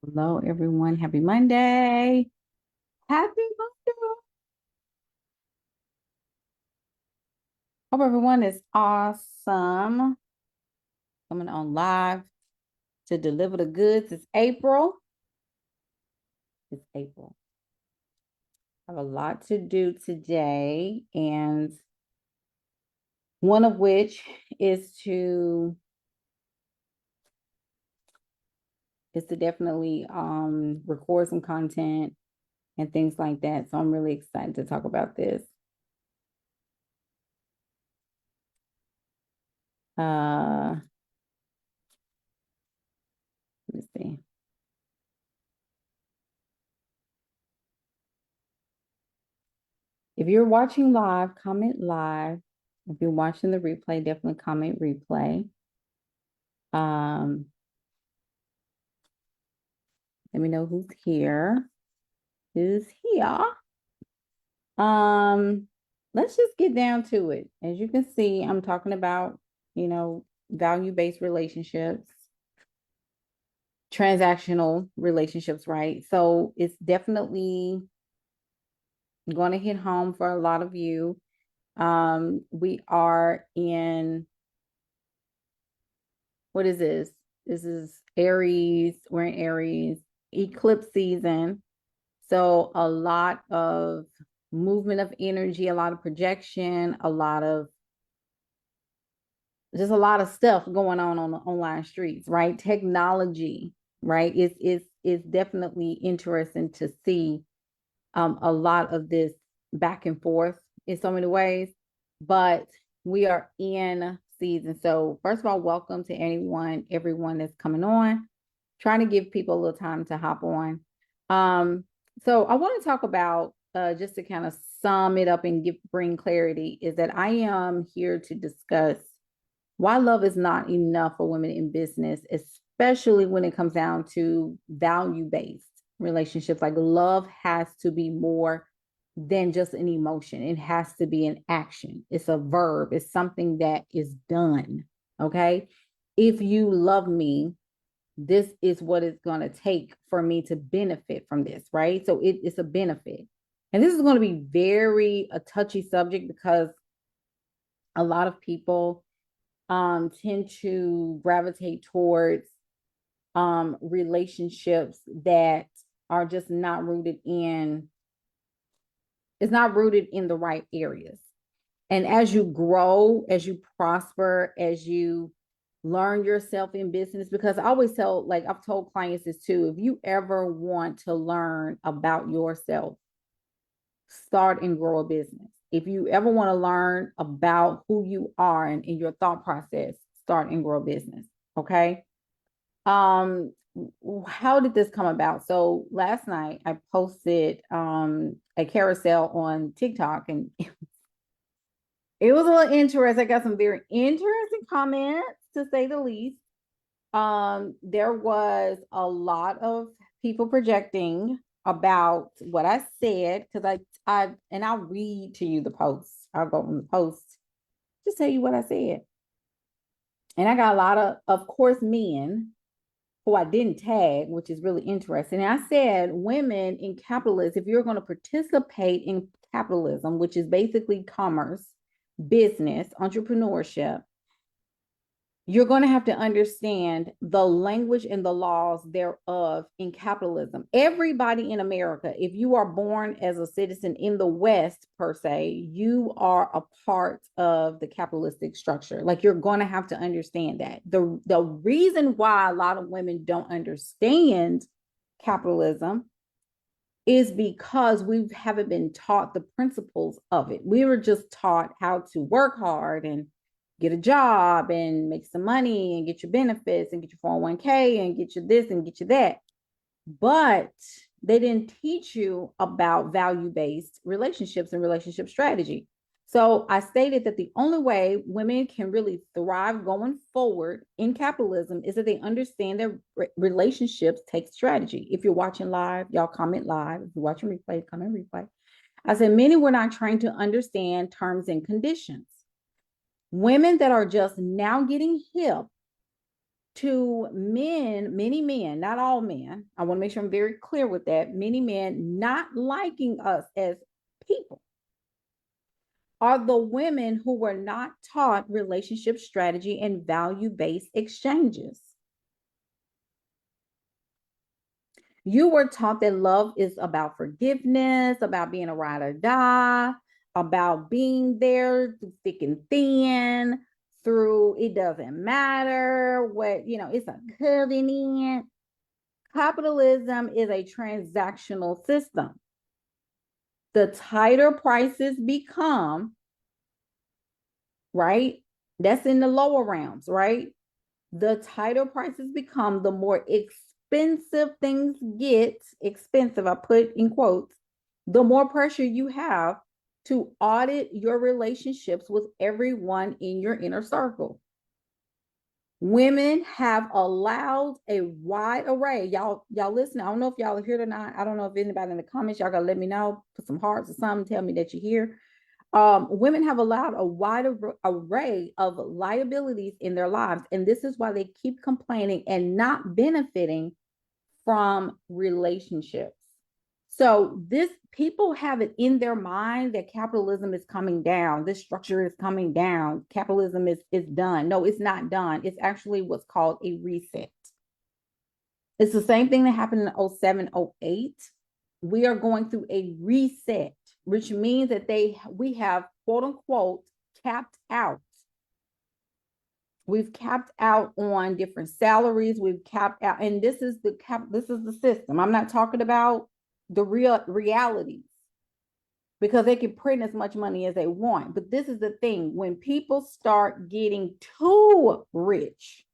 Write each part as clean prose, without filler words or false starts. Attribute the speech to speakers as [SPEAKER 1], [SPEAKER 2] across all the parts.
[SPEAKER 1] Hello, everyone. Happy Monday. Happy Monday. Hope everyone is awesome. Coming on live to deliver the goods. It's April. It's April. I have a lot to do today, and one of which is to definitely record some content and things like that. So I'm really excited to talk about this. Let me see. If you're watching live, comment live. If you're watching the replay, definitely comment replay. Um, Let me know who's here. Who's here? Um, let's just get down to it. As you can see, I'm talking about, value-based relationships, transactional relationships, right? So it's definitely going to hit home for a lot of you. We are in, what is this? This is Aries. We're in Aries, eclipse season. So a lot of movement of energy, a lot of projection, just a lot of stuff going on the online streets, right? Technology, right? It's definitely interesting to see a lot of this back and forth in so many ways. But we are in season. So first of all, welcome to everyone that's coming on. Trying to give people a little time to hop on. So I want to talk about just to kind of sum it up and bring clarity is that I am here to discuss why love is not enough for women in business, especially when it comes down to value-based relationships. Like love has to be more than just an emotion. It has to be an action. It's a verb. It's something that is done. Okay. If you love me, this is what it's going to take for me to benefit from this, right? So it's a benefit. And this is going to be very a touchy subject because a lot of people tend to gravitate towards relationships that are just not rooted in it's not rooted in the right areas. And as you grow, as you prosper, as you learn yourself in business, because I always tell, like I've told clients this too, if you ever want to learn about yourself, start and grow a business. If you ever want to learn about who you are and in your thought process, start and grow a business. Okay. Um, how did this come about? So last night I posted a carousel on TikTok and it was a little interesting. I got some very interesting comments to say the least. There was a lot of people projecting about what I said because and I'll read to you the post. I'll go on the post, just tell you what I said. And I got a lot of course, men who I didn't tag, which is really interesting. And I said, women in capitalism, if you're going to participate in capitalism, which is basically commerce, business, entrepreneurship, you're going to have to understand the language and the laws thereof in capitalism. Everybody in America, if you are born as a citizen in the West, per se, you are a part of the capitalistic structure. Like you're going to have to understand that. The reason why a lot of women don't understand capitalism is because we haven't been taught the principles of it. We were just taught how to work hard and get a job and make some money and get your benefits and get your 401k and get you this and get you that. But they didn't teach you about value-based relationships and relationship strategy. So I stated that the only way women can really thrive going forward in capitalism is that they understand that relationships take strategy. If you're watching live, y'all comment live. If you're watching replay, comment replay. I said many were not trained to understand terms and conditions. Women that are just now getting hip to men, many men, not all men, I want to make sure I'm very clear with that, many men not liking us as people are the women who were not taught relationship strategy and value-based exchanges. You were taught that love is about forgiveness, about being a ride or die, about being there through thick and thin, through it doesn't matter what, it's a covenant. Capitalism is a transactional system. The tighter prices become, right? That's in the lower realms, right? The tighter prices become, the more expensive things get, expensive, I put in quotes, the more pressure you have to audit your relationships with everyone in your inner circle. Women have allowed a wide array. Y'all listen. I don't know if y'all are here or not. I don't know if anybody in the comments, y'all gotta let me know, put some hearts or something, tell me that you're here. Women have allowed a wide array of liabilities in their lives, and this is why they keep complaining and not benefiting from relationships. So this, people have it in their mind that capitalism is coming down, this structure is coming down, capitalism is done. No, it's not done. It's actually what's called a reset. It's the same thing that happened in 07, 08. We are going through a reset, which means that we have, quote unquote, capped out. We've capped out on different salaries. We've capped out, and this is the system. I'm not talking about the real realities, because they can print as much money as they want. But this is the thing: when people start getting too rich,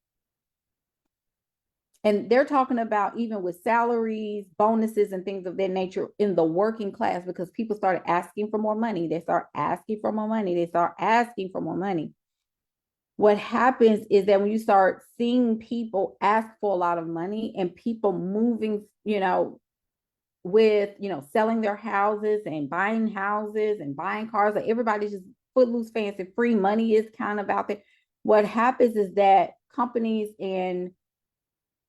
[SPEAKER 1] and they're talking about even with salaries, bonuses, and things of that nature in the working class, because people started asking for more money. They start asking for more money. They start asking for more money. What happens is that when you start seeing people ask for a lot of money, and people moving, with, selling their houses and buying cars, like everybody's just footloose, fancy, free money is kind of out there. What happens is that companies and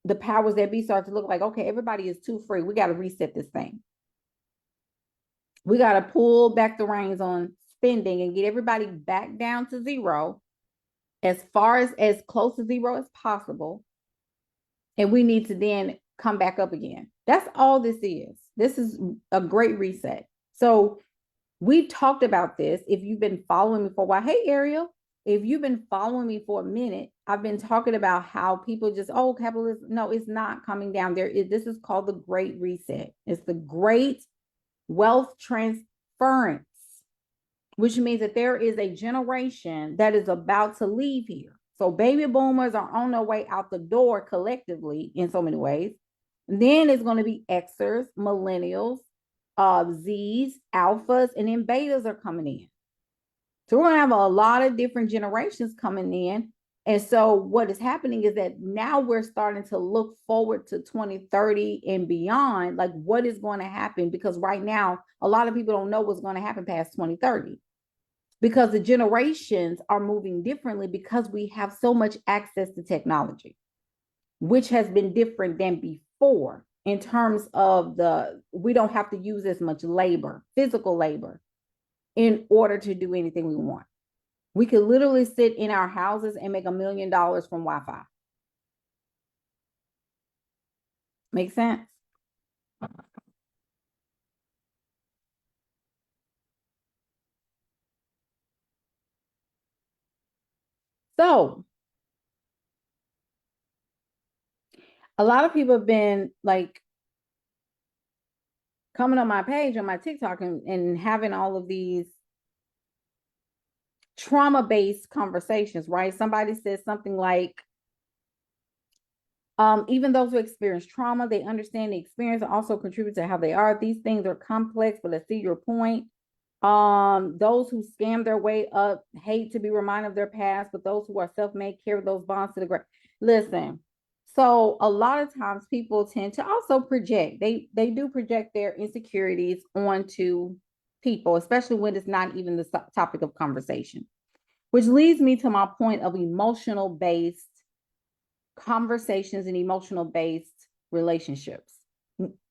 [SPEAKER 1] the powers that be start to look like, okay, everybody is too free. We got to reset this thing. We got to pull back the reins on spending and get everybody back down to zero, as far as close to zero as possible. And we need to then come back up again. That's all this is. This is a great reset. So we've talked about this. If you've been following me for a while, hey, Ariel, if you've been following me for a minute, I've been talking about how people just, capitalism. No, it's not coming down. This is called the Great Reset. It's the Great Wealth Transference, which means that there is a generation that is about to leave here. So baby boomers are on their way out the door collectively in so many ways. And then it's going to be Xers, millennials, Zs, alphas, and then betas are coming in. So we're going to have a lot of different generations coming in. And so what is happening is that now we're starting to look forward to 2030 and beyond, like what is going to happen, because right now, a lot of people don't know what's going to happen past 2030. Because the generations are moving differently, because we have so much access to technology, which has been different than before in terms of we don't have to use as much labor, physical labor, in order to do anything we want. We could literally sit in our houses and make $1 million from Wi-Fi. Make sense? So a lot of people have been like coming on my page on my TikTok and having all of these trauma-based conversations, right? Somebody says something like, even those who experience trauma, they understand the experience and also contribute to how they are. These things are complex, but I see your point. Those who scam their way up hate to be reminded of their past, but those who are self-made carry those bonds to the grave. Listen, so a lot of times people tend to also project. They do project their insecurities onto people, especially when it's not even the topic of conversation. Which leads me to my point of emotional based conversations and emotional based relationships.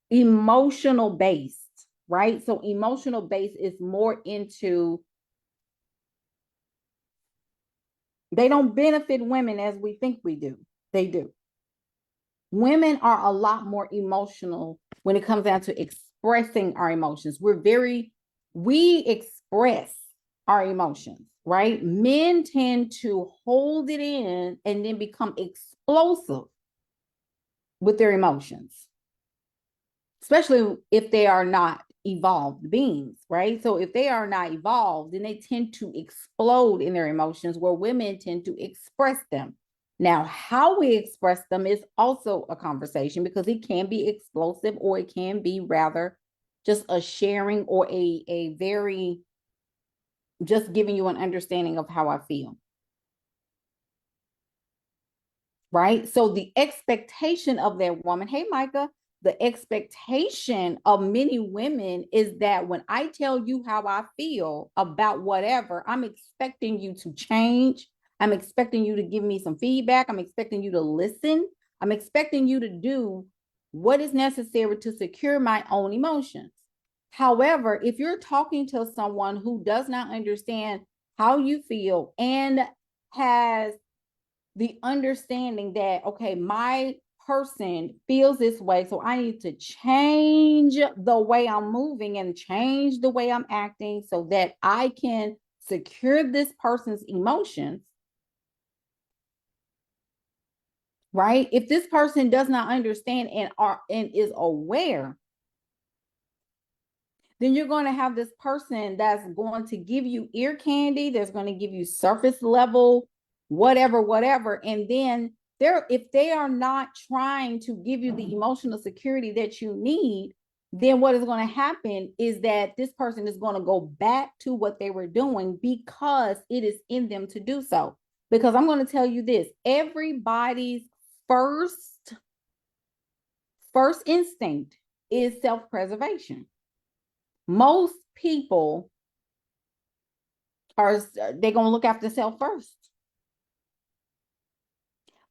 [SPEAKER 1] Emotional based, right? So emotional based is more into, they don't benefit women as we think we do. They do. Women are a lot more emotional when it comes down to expressing our emotions. We express our emotions, right? Men tend to hold it in and then become explosive with their emotions, especially if they are not evolved beings, right? So if they are not evolved, then they tend to explode in their emotions, where women tend to express them. Now, how we express them is also a conversation, because it can be explosive, or it can be rather just a sharing, or a very just giving you an understanding of how I feel. Right? So the expectation of that woman, hey, Micah, the expectation of many women is that when I tell you how I feel about whatever, I'm expecting you to change. I'm expecting you to give me some feedback. I'm expecting you to listen. I'm expecting you to do what is necessary to secure my own emotions. However, if you're talking to someone who does not understand how you feel and has the understanding that, okay, my person feels this way, so I need to change the way I'm moving and change the way I'm acting so that I can secure this person's emotions, right? If this person does not understand and is aware, then you're going to have this person that's going to give you ear candy, that's going to give you surface level, whatever. And then if they are not trying to give you the emotional security that you need, then what is going to happen is that this person is going to go back to what they were doing because it is in them to do so. Because I'm going to tell you this, everybody's first instinct is self-preservation. Most people they're going to look after themselves first.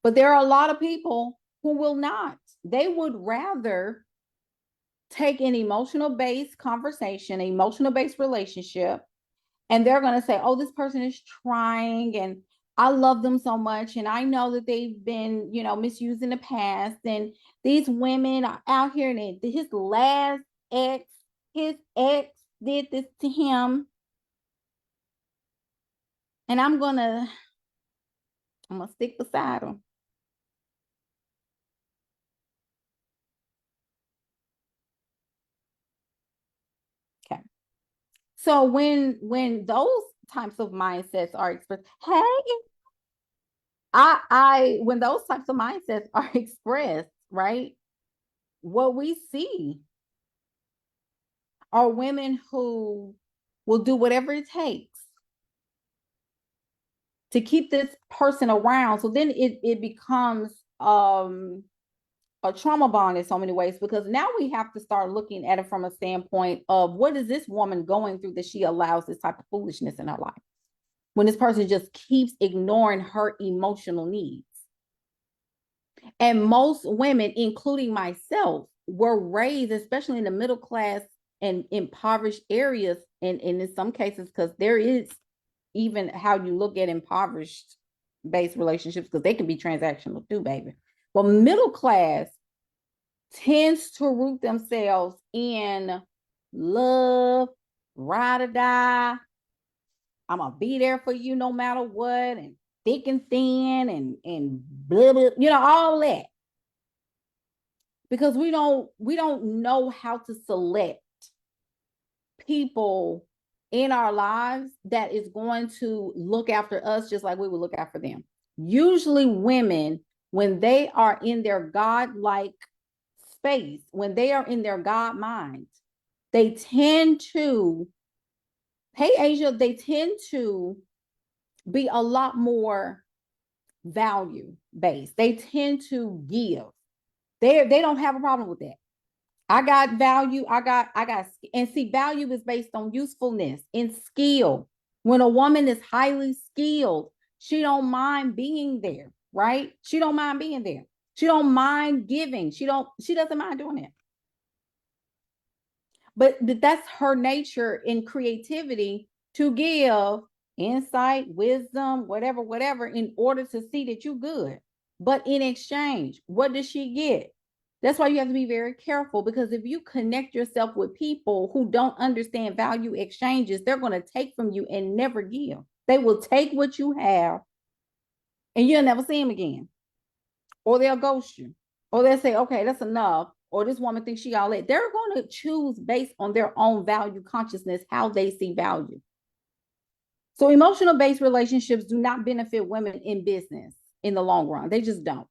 [SPEAKER 1] But there are a lot of people who will not. They would rather take an emotional based conversation, an emotional based relationship, and they're going to say, oh, this person is trying, and I love them so much, and I know that they've been, misused in the past, and these women are out here, and his ex did this to him, and I'm gonna stick beside him. Okay. So when those types of mindsets are expressed, hey, I when those types of mindsets are expressed, right? What we see are women who will do whatever it takes to keep this person around. So then it becomes a trauma bond in so many ways, because now we have to start looking at it from a standpoint of, what is this woman going through that she allows this type of foolishness in her life, when this person just keeps ignoring her emotional needs. And most women, including myself, were raised, especially in the middle class and impoverished areas, and in some cases, because there is even how you look at impoverished based relationships, because they can be transactional too, baby. But middle class tends to root themselves in love, ride or die. I'm gonna be there for you no matter what, and thick and thin, and blah, blah, all that. Because we don't know how to select people in our lives that is going to look after us just like we would look after them. Usually women, when they are in their God-like space, when they are in their God mind, they tend to, hey Asia, they tend to be a lot more value based. They tend to give. They don't have a problem with that. I got value. And see, value is based on usefulness and skill. When a woman is highly skilled, she don't mind being there. right? She don't mind being there. She don't mind giving. She doesn't mind doing it. But that's her nature in creativity, to give insight, wisdom, whatever, in order to see that you're good. But in exchange, what does she get? That's why you have to be very careful, because if you connect yourself with people who don't understand value exchanges, they're going to take from you and never give. They will take what you have and you'll never see them again. Or they'll ghost you. Or they'll say, okay, that's enough. Or this woman thinks she all it. They're going to choose based on their own value consciousness, how they see value. So emotional based relationships do not benefit women in business in the long run. They just don't.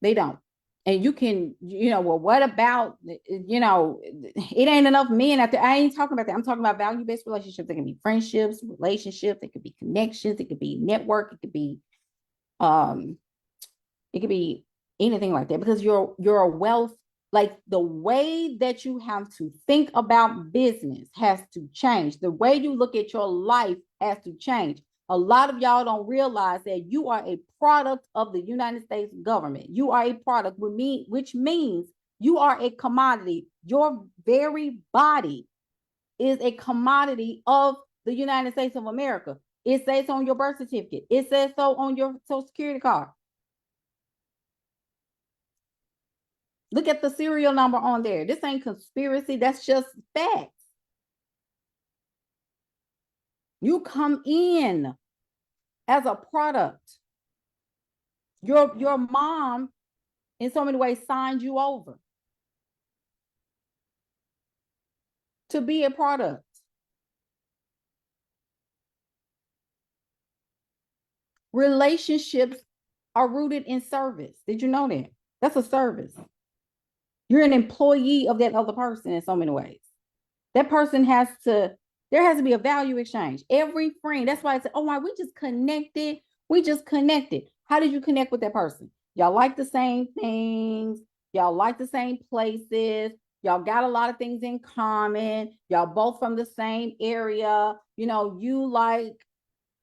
[SPEAKER 1] They don't. And you can, well, what about, it ain't enough men out there. I ain't talking about that. I'm talking about value based relationships. They can be friendships, relationships. It could be connections. It could be network. It could be, anything like that, because you're a wealth, like the way that you have to think about business has to change. The way you look at your life has to change. A lot of y'all don't realize that you are a product of the United States government. You are a product, which means you are a commodity. Your very body is a commodity of the United States of America. It says on your birth certificate. It says so on your Social Security card. Look at the serial number on there. This ain't conspiracy. That's just facts. You come in as a product. Your mom, in so many ways, signed you over to be a product. Relationships are rooted in service. Did you know that? That's a service. You're an employee of that other person in so many ways. That person there has to be a value exchange. Every friend, that's why I said, oh my, we just connected. We just connected. How did you connect with that person? Y'all like the same things. Y'all like the same places. Y'all got a lot of things in common. Y'all both from the same area. You like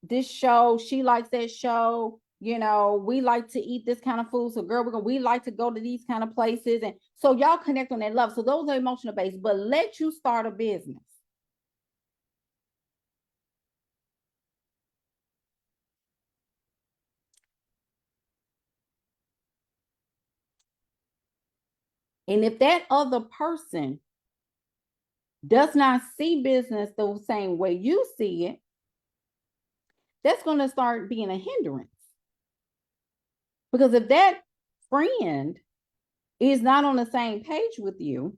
[SPEAKER 1] this show. She likes that show. We like to eat this kind of food. So girl, we like to go to these kind of places. And so y'all connect on that love. So those are emotional based, but let you start a business. And if that other person does not see business the same way you see it, that's going to start being a hindrance. Because if that friend is not on the same page with you,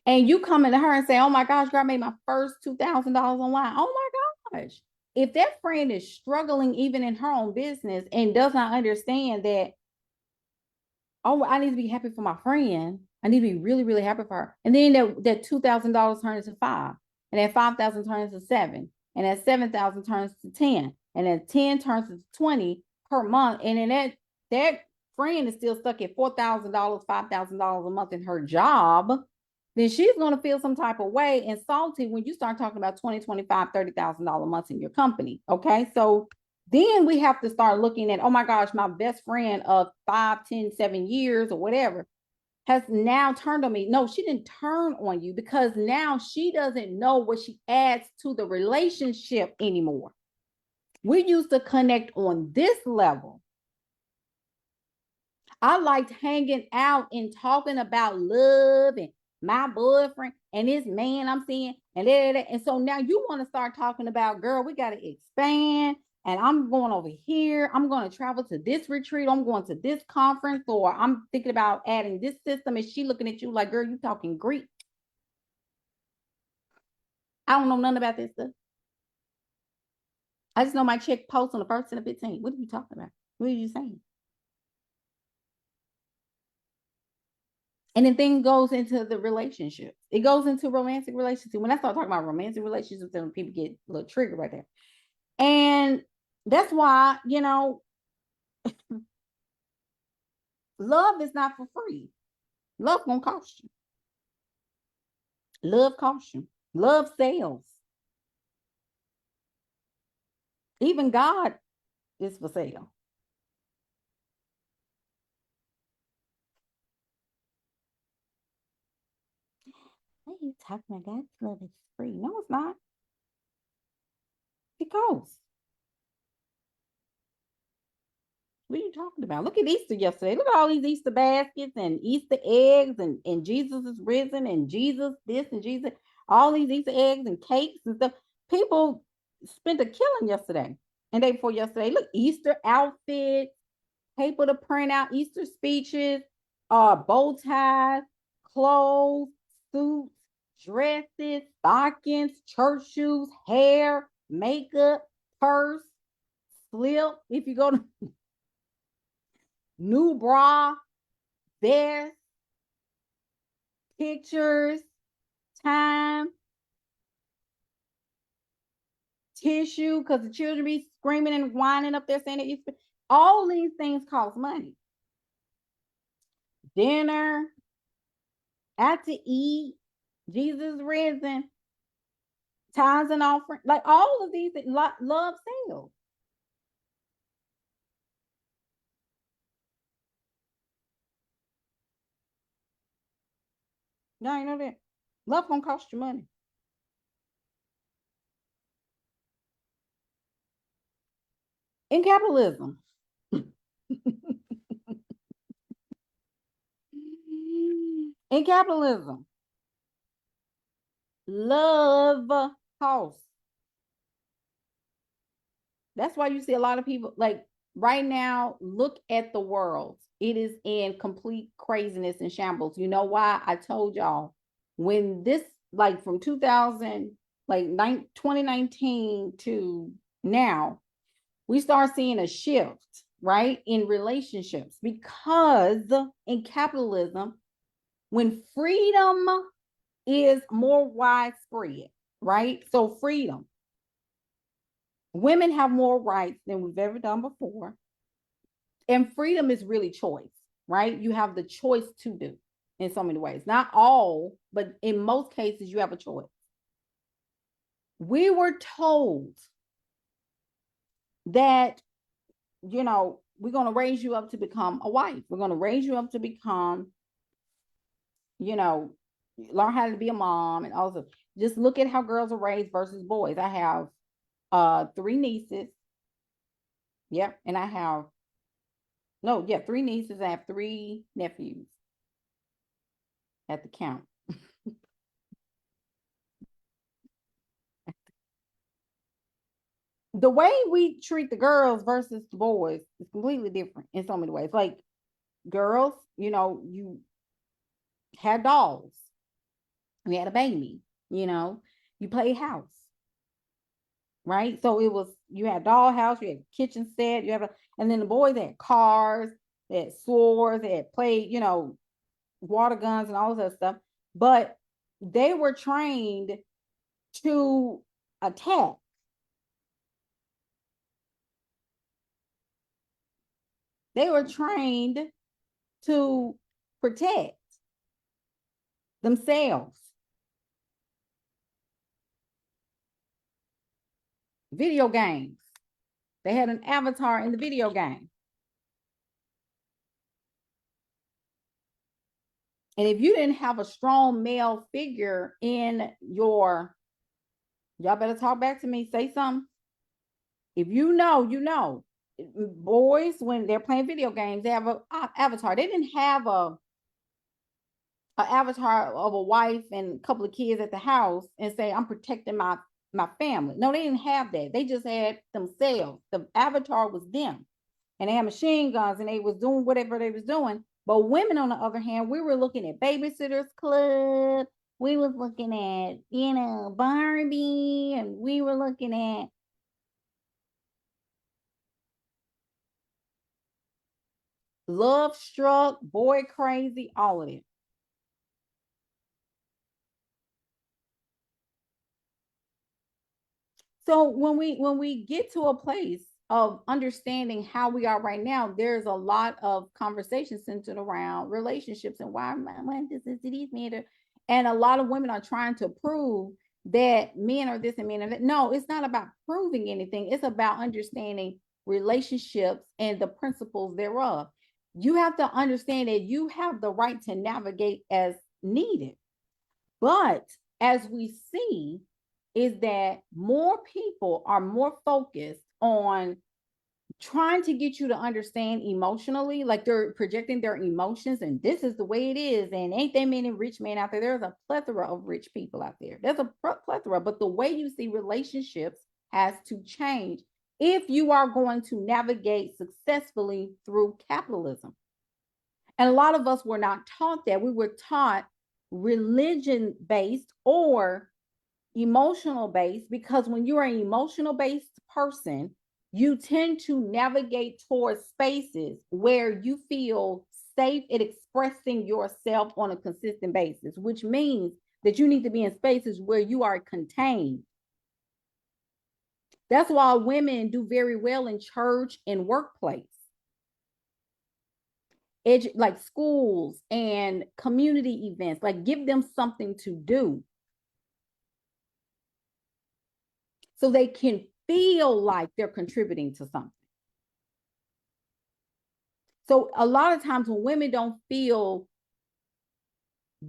[SPEAKER 1] and you come into her and say, oh my gosh, girl, I made my first $2,000 online. Oh my gosh. If that friend is struggling even in her own business and does not understand that, oh, I need to be happy for my friend. I need to be really, really happy for her. And then that $2,000 turns to $5,000, and that $5,000 turns to $7,000, and that $7,000 turns to $10,000, and that 10 turns to 20 per month. And then that friend is still stuck at $4,000, $5,000 a month in her job. Then she's going to feel some type of way and salty when you start talking about $20,000, $25,000, $30,000 months in your company. Okay, so then we have to start looking at, oh my gosh, my best friend of 5, 10, 7 years or whatever has now turned on me. No, she didn't turn on you, because now she doesn't know what she adds to the relationship anymore. We used to connect on this level. I liked hanging out and talking about love and my boyfriend and this man I'm seeing, and so now you want to start talking about, girl, we got to expand, and I'm going over here. I'm going to travel to this retreat. I'm going to this conference, or I'm thinking about adding this system. And she looking at you like, girl, you talking Greek. I don't know nothing about this stuff. I just know my check post on the 1st and the 15th. What are you talking about? What are you saying? And then thing goes into the relationships. It goes into romantic relationships. When I start talking about romantic relationships, then people get a little triggered right there. And that's why, love is not for free. Love gonna cost you. Love costs you. Love sells. Even God It's for sale. What are you talking about? God's love is free. No, it's not. It costs. What are you talking about? Look at Easter yesterday. Look at all these Easter baskets and Easter eggs and Jesus is risen and Jesus this and Jesus, all these Easter eggs and cakes and stuff. People spent a killing yesterday and day before yesterday. Look, Easter outfits, paper to print out Easter speeches, bow ties, clothes, suits, dresses, stockings, church shoes, hair, makeup, purse, slip. If you go to new bra, vest, pictures, time, tissue, because the children be screaming and whining up there saying that it's all these things cost money. Dinner, out to eat, Jesus risen, tithes and offering, like all of these love sales. Y'all ain't know that. Love gonna cost you money. In capitalism. In capitalism, love costs. That's why you see a lot of people like right now, look at the world. It is in complete craziness and shambles. You know why? I told y'all when this, like from 2000, like 2019 to now, we start seeing a shift, right, in relationships because in capitalism, when freedom is more widespread, right? So, freedom, women have more rights than we've ever done before. And freedom is really choice, right? You have the choice to do in so many ways. Not all, but in most cases, you have a choice. We were told that, we're going to raise you up to become a wife. We're going to raise you up to become, learn how to be a mom. And also just look at how girls are raised versus boys. I have three nieces. Yep. And I have, no, yeah, three nieces. I have three nephews at the count. The way we treat the girls versus the boys is completely different in so many ways. Like girls, you had dolls, we had a baby, you played house, right? So it was, you had doll house, you had kitchen set, and then the boys had cars, they had swords, they had played, water guns and all that stuff. But they were trained to attack. They were trained to protect themselves. Video games. They had an avatar in the video game. And if you didn't have a strong male figure in y'all better talk back to me, say something. If you know, boys, when they're playing video games, they have an avatar. They didn't have a avatar of a wife and a couple of kids at the house and say, I'm protecting my family. No, they didn't have that. They just had themselves. The avatar was them. And they had machine guns and they was doing whatever they was doing. But women, on the other hand, we were looking at Babysitters Club. We was looking at, Barbie, and we were looking at Love Struck, Boy Crazy, all of it. So when we get to a place of understanding how we are right now, there's a lot of conversation centered around relationships and why this is these men, and a lot of women are trying to prove that men are this and men are that. No, it's not about proving anything. It's about understanding relationships and the principles thereof. You have to understand that you have the right to navigate as needed. But as we see, is that more people are more focused on trying to get you to understand emotionally, like they're projecting their emotions, and this is the way it is. And ain't there many rich men out there? There's a plethora of rich people out there. There's a plethora, but the way you see relationships has to change if you are going to navigate successfully through capitalism. And a lot of us were not taught that. We were taught religion based or emotional based, because when you're an emotional based person, you tend to navigate towards spaces where you feel safe in expressing yourself on a consistent basis, which means that you need to be in spaces where you are contained. That's why women do very well in church and workplace, like schools and community events. Like, give them something to do so they can feel like they're contributing to something. So a lot of times when women don't feel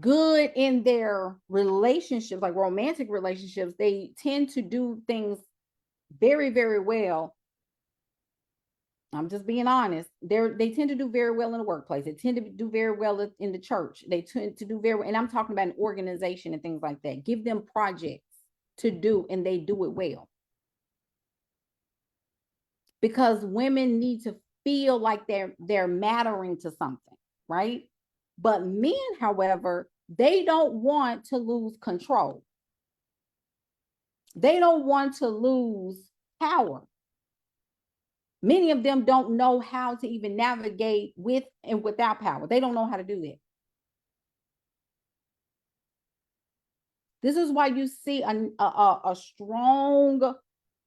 [SPEAKER 1] good in their relationships, like romantic relationships, they tend to do things very, very well. I'm just being honest. They tend to do very well in the workplace. They tend to do very well in the church. They tend to do very well. And I'm talking about an organization and things like that. Give them projects to do, and they do it well. Because women need to feel like they're mattering to something, right? But men, however, they don't want to lose control. They don't want to lose power. Many of them don't know how to even navigate with and without power. They don't know how to do that. This is why you see a strong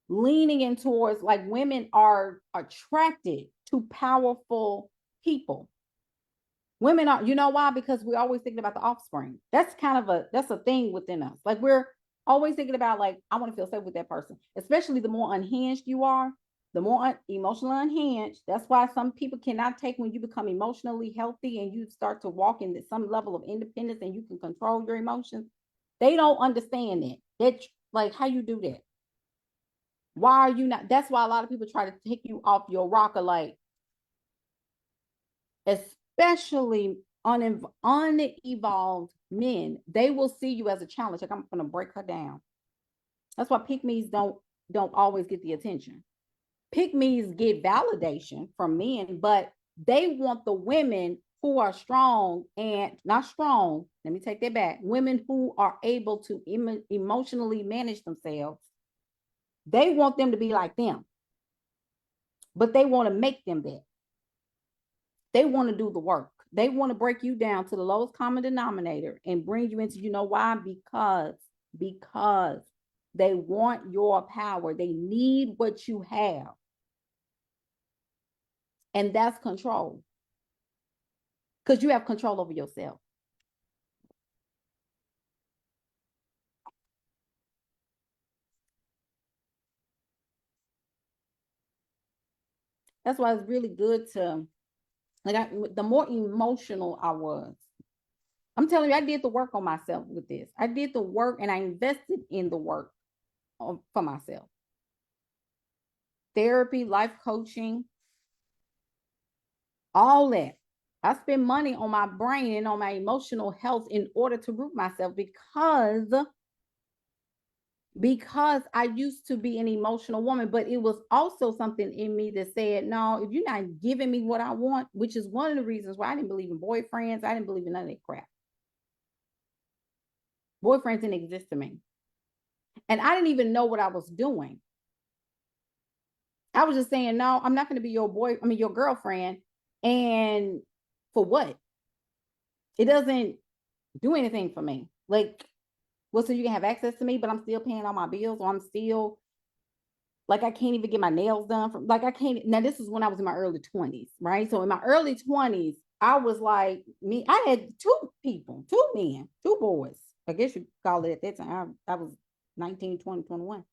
[SPEAKER 1] leaning in towards, like, women are attracted to powerful people. Women are, you know why? Because we're always thinking about the offspring. That's kind of that's a thing within us. Like, we're always thinking about, like, I want to feel safe with that person. Especially the more unhinged you are, the more emotionally unhinged. That's why some people cannot take when you become emotionally healthy and you start to walk in some level of independence and you can control your emotions. They don't understand that. That's like, how you do that. Why are you not? That's why a lot of people try to take you off your rocker, like, especially unevolved men. They will see you as a challenge. Like, I'm gonna break her down. That's why pygmies don't always get the attention. Pygmies get validation from men, but they want the women who are strong, and not strong. Let me take that back. Women who are able to emotionally manage themselves. They want them to be like them, but they want to make them that. They want to do the work. They want to break you down to the lowest common denominator and bring you into, you know why? Because they want your power. They need what you have. And that's control. Because you have control over yourself. That's why it's really good to, like, the more emotional I was, I'm telling you, I did the work on myself with this. I did the work and I invested in the work for myself. Therapy, life coaching, all that. I spend money on my brain and on my emotional health in order to root myself, because I used to be an emotional woman, but it was also something in me that said, no, if you're not giving me what I want, which is one of the reasons why I didn't believe in boyfriends, I didn't believe in none of that crap. Boyfriends didn't exist to me. And I didn't even know what I was doing. I was just saying, no, I'm not going to be your girlfriend. And for what? It doesn't do anything for me. Like, well, so you can have access to me, but I'm still paying all my bills, or I'm still, like, I can't even get my nails done from, like, I can't. Now, this is when I was in my early 20s, right? So in my early 20s, I was like, I had two men, two boys. I guess you call it at that time. I was 19, 20, 21.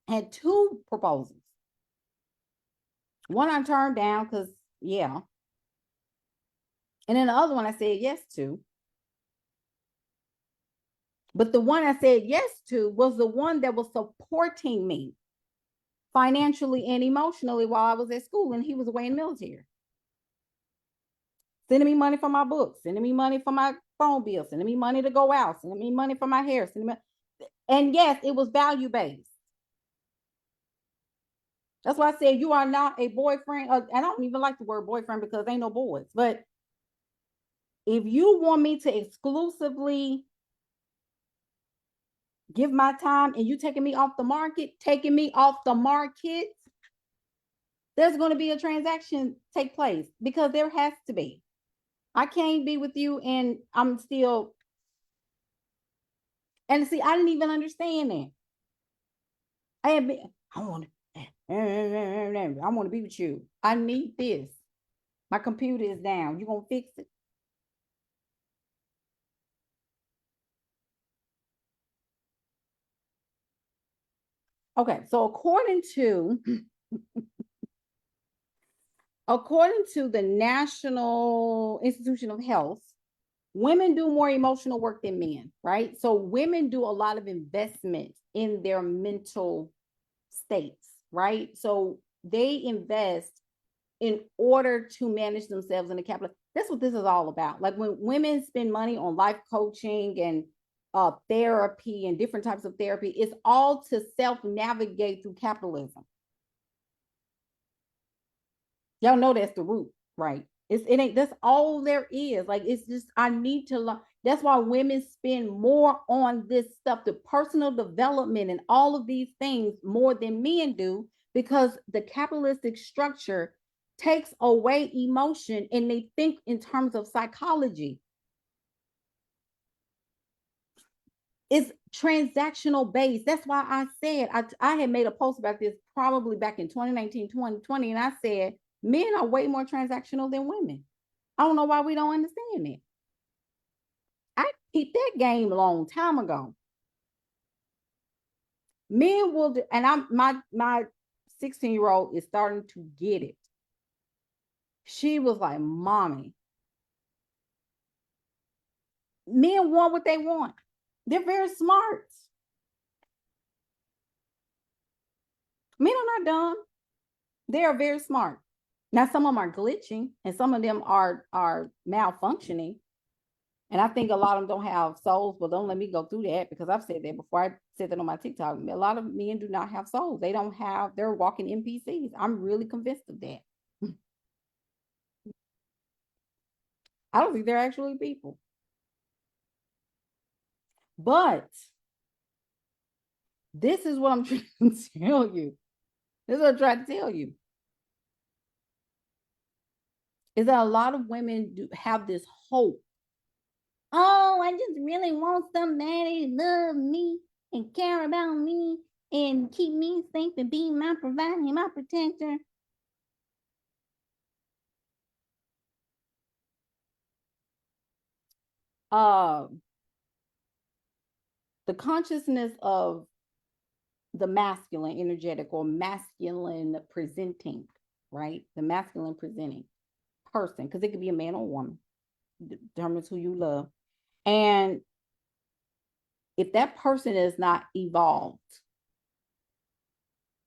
[SPEAKER 1] I had two proposals. One I turned down because, yeah. And then the other one I said yes to. But the one I said yes to was the one that was supporting me financially and emotionally while I was at school, and he was away in the military. Sending me money for my books, sending me money for my phone bill, sending me money to go out, sending me money for my hair. And yes, it was value based. That's why I said you are not a boyfriend. I don't even like the word boyfriend because ain't no boys. But if you want me to exclusively give my time and you taking me off the market, there's going to be a transaction take place because there has to be. I can't be with you and I'm still. And see, I didn't even understand that. I had been, I want to be with you. I need this. My computer is down. You gonna fix it? Okay, so according to the National Institution of Health, women do more emotional work than men, right? So women do a lot of investment in their mental states, right? So they invest in order to manage themselves in the capital. That's what this is all about. Like when women spend money on life coaching and therapy and different types of therapy, it's all to self-navigate through capitalism. Y'all know that's the root, right? It ain't that's all there is. Like it's just I need to learn. That's why women spend more on this stuff, the personal development and all of these things more than men do, because the capitalistic structure takes away emotion and they think in terms of psychology. It's transactional based. That's why I said I had made a post about this probably back in 2019, 2020, and I said men are way more transactional than women. I don't know why we don't understand it. I peeped that game a long time ago. Men will do, and I'm my 16-year-old is starting to get it. She was like, "Mommy, men want what they want. They're very smart. Men are not dumb. They are very smart. Now, some of them are glitching, and some of them are malfunctioning. And I think a lot of them don't have souls, but don't let me go through that because I've said that before. I said that on my TikTok. A lot of men do not have souls. They don't have, they're walking NPCs. I'm really convinced of that. I don't think they're actually people. But this is what I'm trying to tell you. This is what I'm trying to tell you. Is that a lot of women do have this hope. Oh, I just really want somebody to love me and care about me and keep me safe and be my provider and my protector. Uh, the consciousness of the masculine energetic or masculine presenting, right? The masculine presenting person, because it could be a man or a woman, determines who you love. And if that person is not evolved,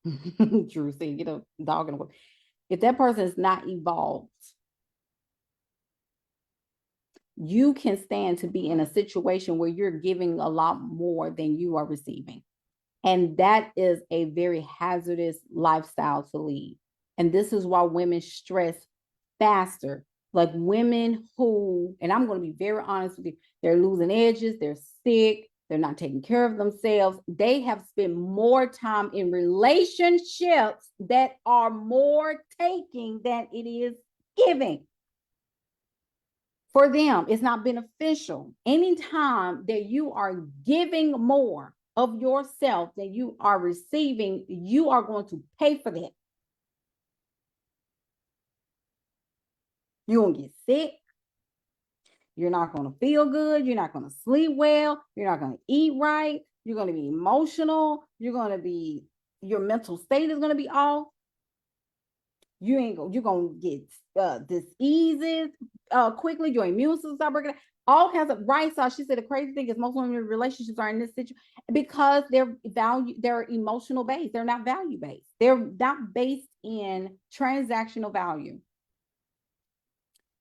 [SPEAKER 1] Drew said, get a dog in the wood. If that person is not evolved, you can stand to be in a situation where you're giving a lot more than you are receiving. And that is a very hazardous lifestyle to lead. And this is why women stress faster. Like women who, and I'm going to be very honest with you, they're losing edges, they're sick, they're not taking care of themselves. They have spent more time in relationships that are more taking than it is giving. For them, it's not beneficial. Anytime that you are giving more of yourself than you are receiving, you are going to pay for that. You're going to get sick. You're not going to feel good. You're not going to sleep well. You're not going to eat right. You're going to be emotional. Your mental state is going to be off. You're gonna get diseases quickly. Your immune system start breaking down. All kinds of right. So she said the crazy thing is most women in relationships are in this situation because they're emotional based. They're not value based. They're not based in transactional value.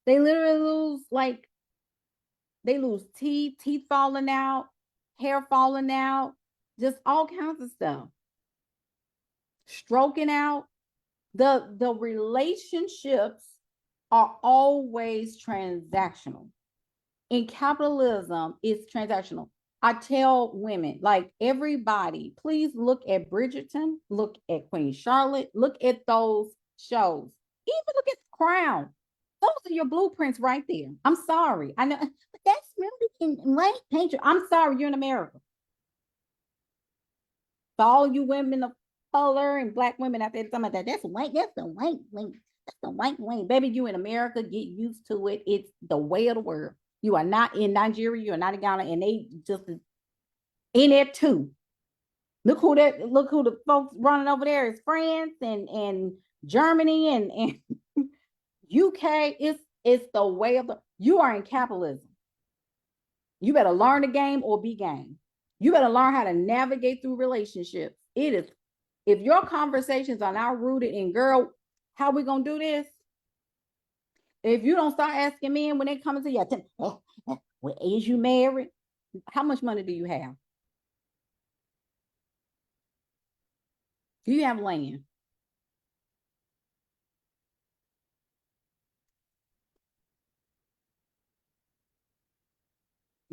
[SPEAKER 1] They literally lose like they lose teeth falling out, hair falling out, just all kinds of stuff. Stroking out. The relationships are always transactional. In capitalism, it's transactional. I tell women, like everybody, please look at Bridgerton, look at Queen Charlotte, look at those shows, even look at Crown. Those are your blueprints right there. I'm sorry. I know, but that's really in white paint. I'm sorry, you're in America. For all you women of color and black women out there talking about that, that's white, that's the white wing. That's the white wing. Baby, you in America, get used to it. It's the way of the world. You are not in Nigeria, you are not in Ghana, and they just in it too. Look who the folks running over there is France and Germany and UK. It's the way of the you are in capitalism. You better learn the game or be game. You better learn how to navigate through relationships. It is if your conversations are not rooted in girl, how we gonna do this? If you don't start asking men when they come to you, well, is you married? How much money do you have? Do you have land?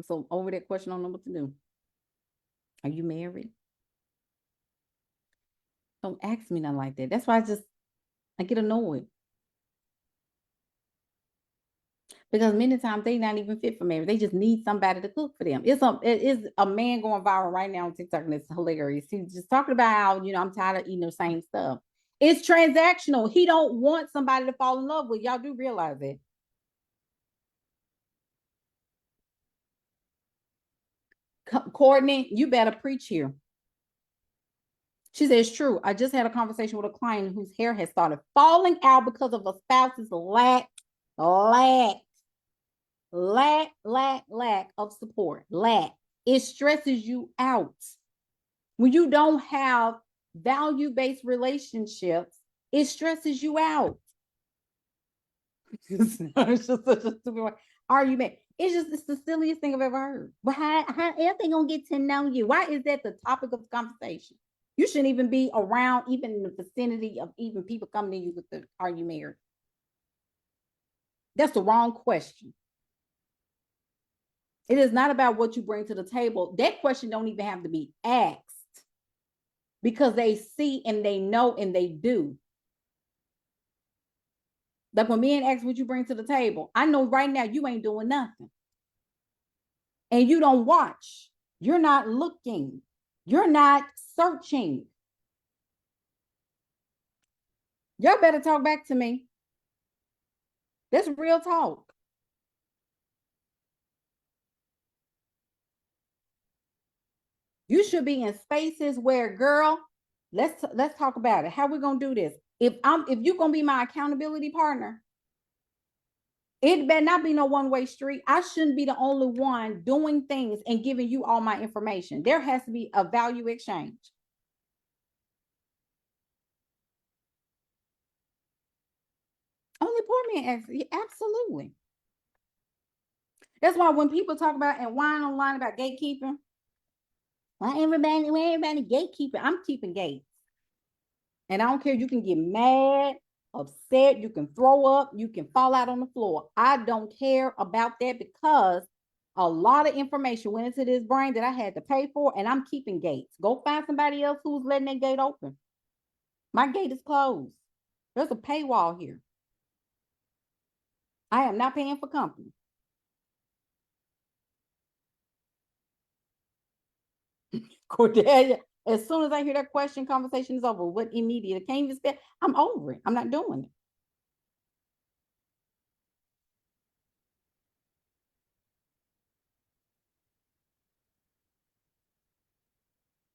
[SPEAKER 1] So over that question, I don't know what to do. Are you married? Don't ask me nothing like that. That's why I get annoyed. Because many times they not even fit for marriage. They just need somebody to cook for them. It is a man going viral right now on TikTok, and it's hilarious. He's just talking about how, I'm tired of eating the same stuff. It's transactional. He don't want somebody to fall in love with. Y'all do realize it. Courtney, you better preach here. She says, it's true. I just had a conversation with a client whose hair has started falling out because of a spouse's lack, lack of support. Lack. It stresses you out. When you don't have value-based relationships, it stresses you out. It's just such a stupid argument. It's the silliest thing I've ever heard. But how else they gonna get to know you? Why is that the topic of conversation? You shouldn't even be around, even in the vicinity of even people coming to you with the "Are you married?" That's the wrong question. It is not about what you bring to the table. That question don't even have to be asked because they see and they know and they do. Like when men ask what you bring to the table, I know right now you ain't doing nothing. And you don't watch. You're not looking. You're not searching. Y'all better talk back to me. That's real talk. You should be in spaces where, girl, let's talk about it. How we gonna do this? If you're gonna be my accountability partner, it better not be no one-way street. I shouldn't be the only one doing things and giving you all my information. There has to be a value exchange. Only poor man asks, absolutely. That's why when people talk about and whine online about gatekeeping, why everybody gatekeeping? I'm keeping gates. And I don't care. You can get mad, upset, you can throw up, you can fall out on the floor. I don't care about that because a lot of information went into this brain that I had to pay for, and I'm keeping gates. Go find somebody else who's letting that gate open. My gate is closed. There's a paywall here. I am not paying for company. Cordelia, as soon as I hear that question, conversation is over. What immediate? I can't even spend. I'm over it. I'm not doing it.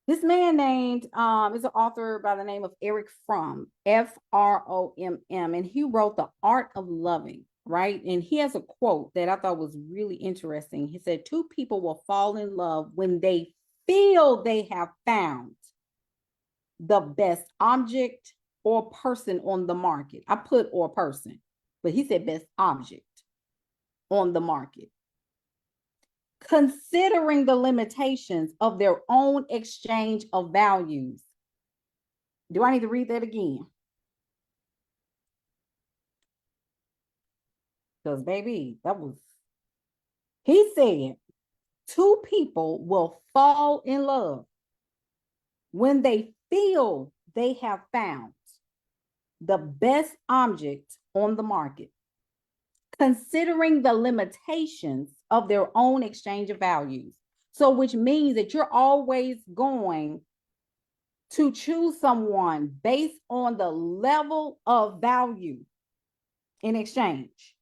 [SPEAKER 1] This man named is an author by the name of Eric Fromm, Fromm, and he wrote The Art of Loving, right? And he has a quote that I thought was really interesting. He said, two people will fall in love when they feel they have found the best object or person on the market. I put or person, but he said best object on the market, considering the limitations of their own exchange of values. Do I need to read that again? Because, baby, that was, he said, two people will fall in love when they feel they have found the best object on the market, considering the limitations of their own exchange of values. So, which means that you're always going to choose someone based on the level of value in exchange,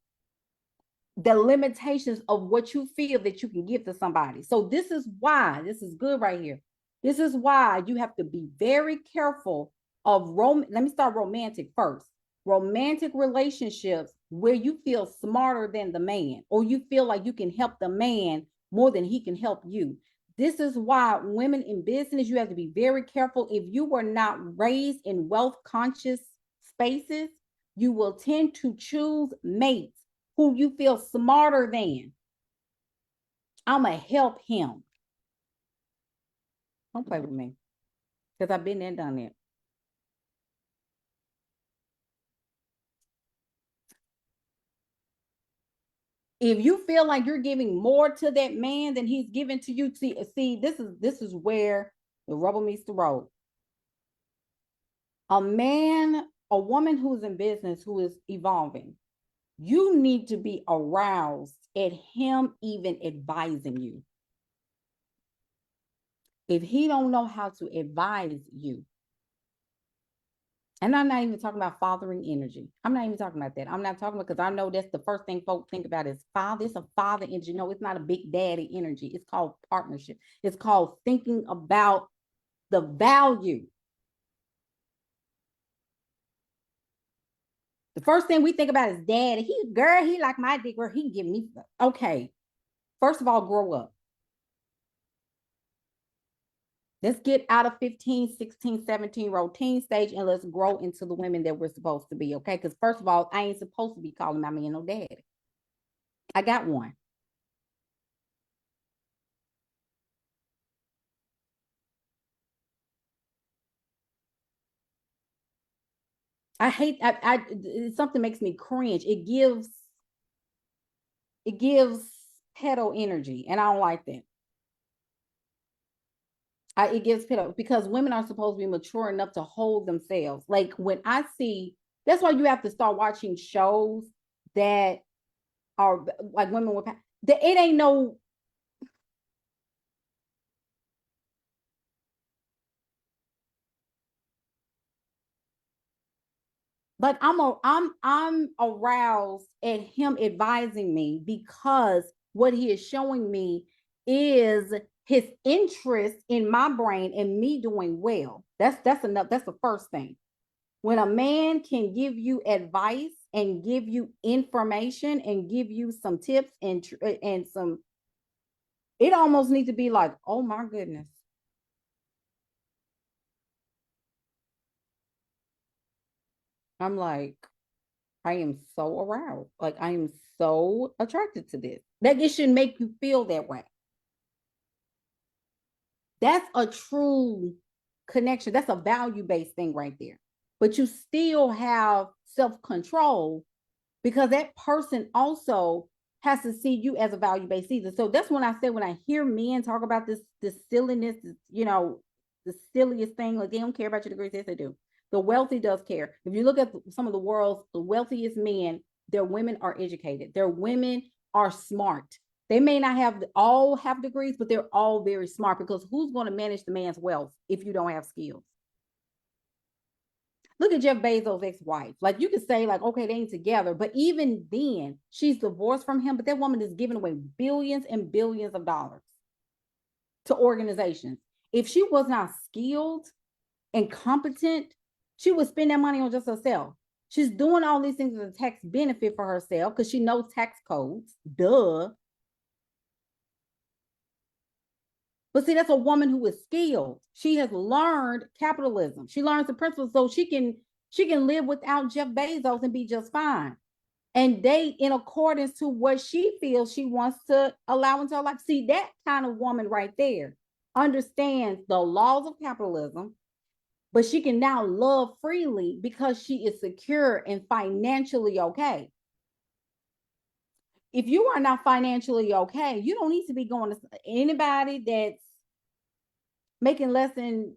[SPEAKER 1] the limitations of what you feel that you can give to somebody. So this is why, this is good right here. This is why you have to be very careful of let me start romantic first. Romantic relationships where you feel smarter than the man, or you feel like you can help the man more than he can help you. This is why women in business, you have to be very careful. If you were not raised in wealth conscious spaces, you will tend to choose mates who you feel smarter than. I'm going to help him. Don't play with me, because I've been there and done that. If you feel like you're giving more to that man than he's giving to you, see, this is where the rubber meets the road. A woman who's in business, who is evolving, you need to be aroused at him even advising you. If he don't know how to advise you, and I'm not even talking about fathering energy. I'm not even talking about that. I'm not talking about, because I know that's the first thing folks think about is father. It's a father energy. No, it's not a big daddy energy. It's called partnership. It's called thinking about the value. The first thing we think about is daddy. He like my dick, where he give me. Okay. First of all, grow up. Let's get out of 15, 16, 17-year-old teen stage, and let's grow into the women that we're supposed to be, okay? Because first of all, I ain't supposed to be calling my man no daddy. I got one. I hate something makes me cringe. It gives pedo energy, and I don't like that. It gives pedo, because women are supposed to be mature enough to hold themselves. Like when I see, that's why you have to start watching shows that are like women with, it ain't no, like I'm aroused at him advising me, because what he is showing me is his interest in my brain and me doing well. That's enough. That's the first thing. When a man can give you advice and give you information and give you some tips and some, it almost needs to be like, oh my goodness. I'm like, I am so aroused. Like I am so attracted to this. That it should make you feel that way. That's a true connection. That's a value-based thing right there. But you still have self-control, because that person also has to see you as a value-based season. So that's when I say, when I hear men talk about this silliness, the silliest thing, like they don't care about your degrees. Yes, they do. The wealthy does care. If you look at some of the world's the wealthiest men, their women are educated. Their women are smart. They may not all have degrees, but they're all very smart, because who's going to manage the man's wealth if you don't have skills? Look at Jeff Bezos' ex-wife. Like you could say, like, okay, they ain't together, but even then, she's divorced from him. But that woman is giving away billions and billions of dollars to organizations. If she was not skilled and competent, she would spend that money on just herself. She's doing all these things as a tax benefit for herself because she knows tax codes. Duh. But see, that's a woman who is skilled. She has learned capitalism. She learns the principles so she can live without Jeff Bezos and be just fine. And date in accordance to what she feels she wants to allow into her life. See, that kind of woman right there understands the laws of capitalism, but she can now love freely because she is secure and financially okay. If you are not financially okay, you don't need to be going to anybody that's making less than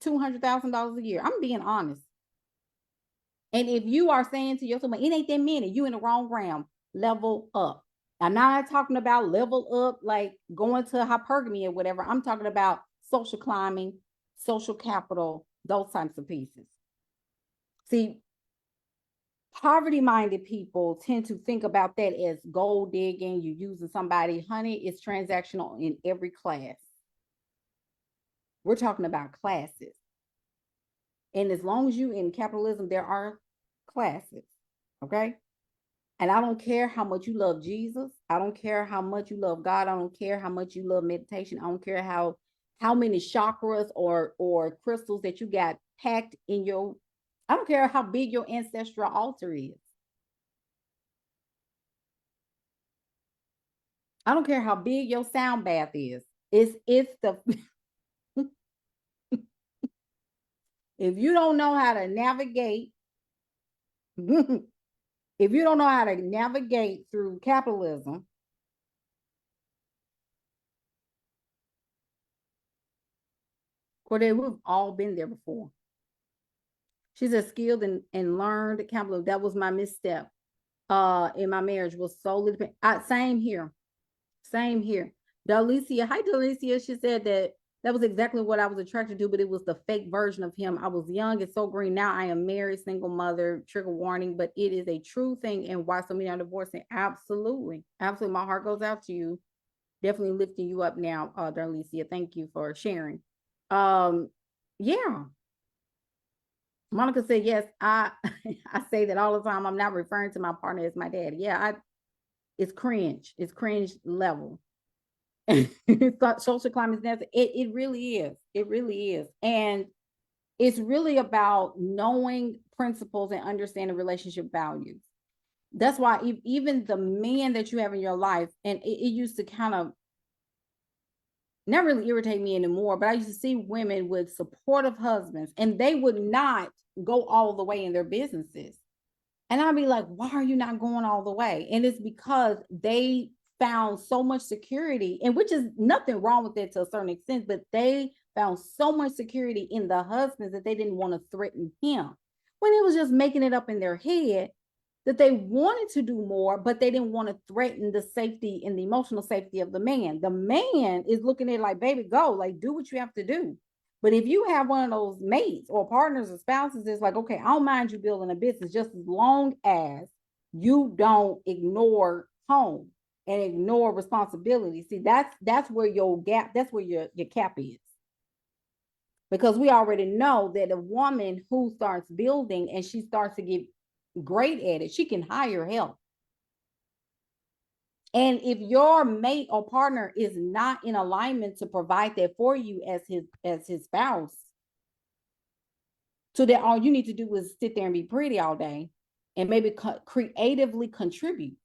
[SPEAKER 1] $200,000 a year. I'm being honest. And if you are saying to yourself, it ain't that many, you in the wrong realm, level up. I'm not talking about level up like going to hypergamy or whatever. I'm talking about social climbing, social capital, those types of pieces. See, poverty-minded people tend to think about that as gold digging, you using somebody. Honey, it's transactional in every class. We're talking about classes. And as long as you in capitalism, there are classes. Okay. And I don't care how much you love Jesus. I don't care how much you love God. I don't care how much you love meditation. I don't care how many chakras or crystals that you got packed in your, I don't care how big your ancestral altar is. I don't care how big your sound bath is. It's the if you don't know how to navigate, if you don't know how to navigate through capitalism, Corday, we've all been there before. She's a skilled and learned capitalism. That was my misstep in my marriage, was solely same here. Same here. Delicia, hi Delicia. She said that was exactly what I was attracted to, but it was the fake version of him. I was young and so green. Now I am married, single mother, trigger warning, but it is a true thing. And why so many are divorcing? Absolutely. Absolutely. My heart goes out to you. Definitely lifting you up now, Darlicia. Thank you for sharing. Yeah. Monica said, yes, I I say that all the time. I'm not referring to my partner as my dad. Yeah, it's cringe. It's cringe level. Social climate is it really is. It really is. And it's really about knowing principles and understanding relationship values. That's why even the men that you have in your life, and it used to kind of not really irritate me anymore, but I used to see women with supportive husbands and they would not go all the way in their businesses. And I'd be like, why are you not going all the way? And it's because they found so much security, and which is nothing wrong with it to a certain extent, but they found so much security in the husbands that they didn't want to threaten him when it was just making it up in their head that they wanted to do more, but they didn't want to threaten the safety and the emotional safety of the man. The man is looking at it like, baby, go, like, do what you have to do. But if you have one of those mates or partners or spouses, it's like, okay, I don't mind you building a business just as long as you don't ignore home and ignore responsibility. See, that's where your gap, that's where your cap is. Because we already know that a woman who starts building and she starts to get great at it, she can hire help. And if your mate or partner is not in alignment to provide that for you as his spouse, so that all you need to do is sit there and be pretty all day and maybe creatively contribute,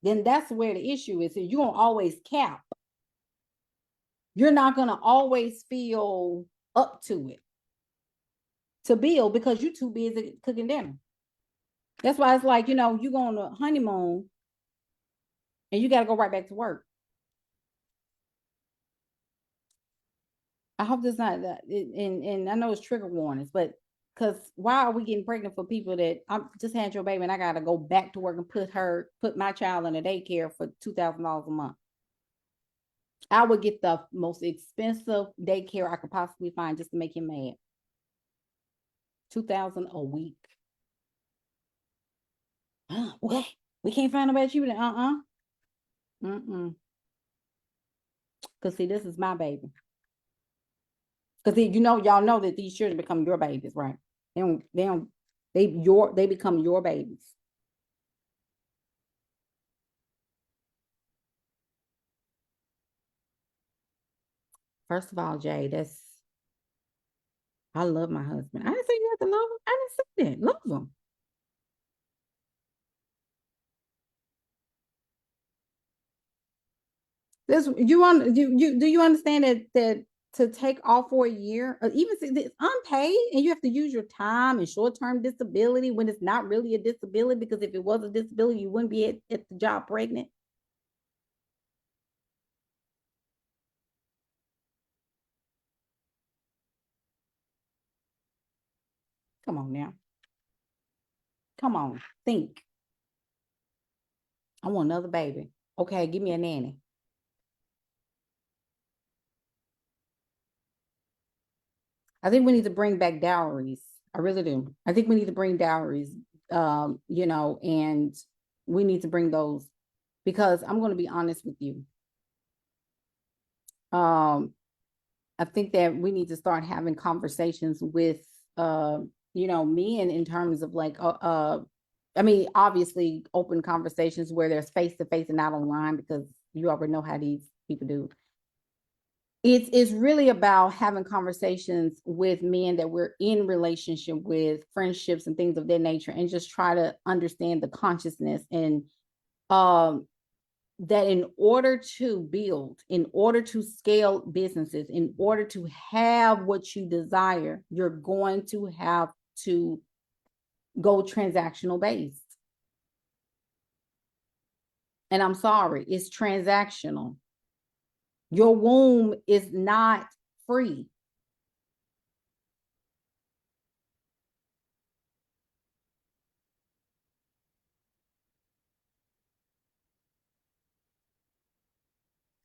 [SPEAKER 1] then that's where the issue is. So you're gonna always cap. You're not gonna always feel up to it to build because you're too busy cooking dinner. That's why it's like, you go on a honeymoon and you got to go right back to work. I hope that's not that. And I know it's trigger warnings, but because why are we getting pregnant for people that I just had your baby and I got to go back to work and put my child in a daycare for $2,000 a month? I would get the most expensive daycare I could possibly find just to make him mad. 2,000 a week. What? We can't find nobody cheaper than Mm-mm. Because see, this is my baby. Because y'all know that these children become your babies, right? They become your babies. First of all, Jay, I love my husband. I didn't say you have to love him. I didn't say that. Love him. This you want you do you understand that to take off for a year, or even it's unpaid, and you have to use your time and short-term disability when it's not really a disability, because if it was a disability, you wouldn't be at the job pregnant. Come on now. Come on. Think. I want another baby. Okay, give me a nanny. I think we need to bring back dowries. I really do. I think we need to bring dowries, and we need to bring those, because I'm going to be honest with you. Um, I think that we need to start having conversations with, men in terms of like, I mean, obviously open conversations where there's face to face and not online, because you already know how these people do. It's really about having conversations with men that we're in relationship with, friendships and things of that nature, and just try to understand the consciousness, and um that in order to build, in order to scale businesses, in order to have what you desire, you're going to have to go transactional based. And I'm sorry, it's transactional. Your womb is not free.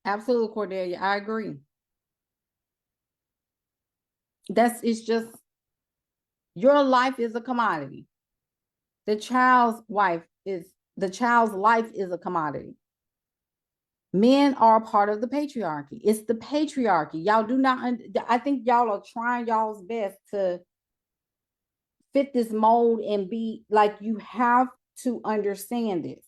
[SPEAKER 1] Absolutely, Cordelia. I agree. It's just your life is a commodity. The child's wife is the child's life is a commodity. Men are a part of the patriarchy. It's the patriarchy. Y'all do not, I think y'all are trying y'all's best to fit this mold and be like, you have to understand this.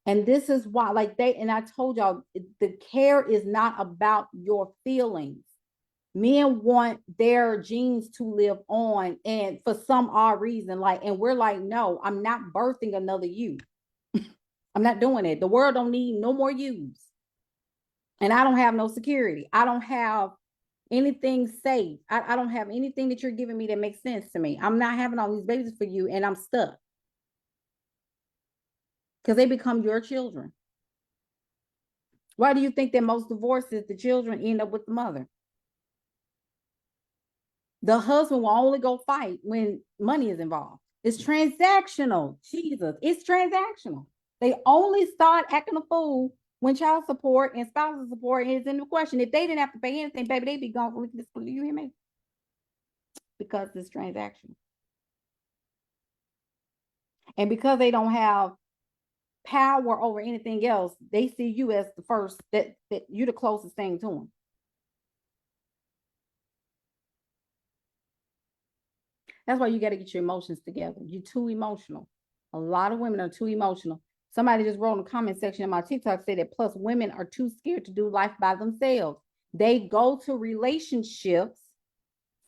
[SPEAKER 1] And this is why, like and I told y'all, the care is not about your feelings. Men want their genes to live on, and for some odd reason, like, and we're like, no, I'm not birthing another you. I'm not doing it. The world don't need no more yous. And I don't have no security. I don't have anything safe. I don't have anything that you're giving me that makes sense to me. I'm not having all these babies for you, and I'm stuck, because they become your children. Why do you think that most divorces, the children end up with the mother? The husband will only go fight when money is involved. It's transactional. Jesus, it's transactional. They only start acting a fool when child support and spousal support is in the question. If they didn't have to pay anything, baby, they'd be gone. You hear me? Because it's transactional. And because they don't have power over anything else, they see you as the first, that you're the closest thing to them. That's why you got to get your emotions together. You're too emotional. A lot of women are too emotional. Somebody just wrote in the comment section of my TikTok, said that plus women are too scared to do life by themselves. They go to relationships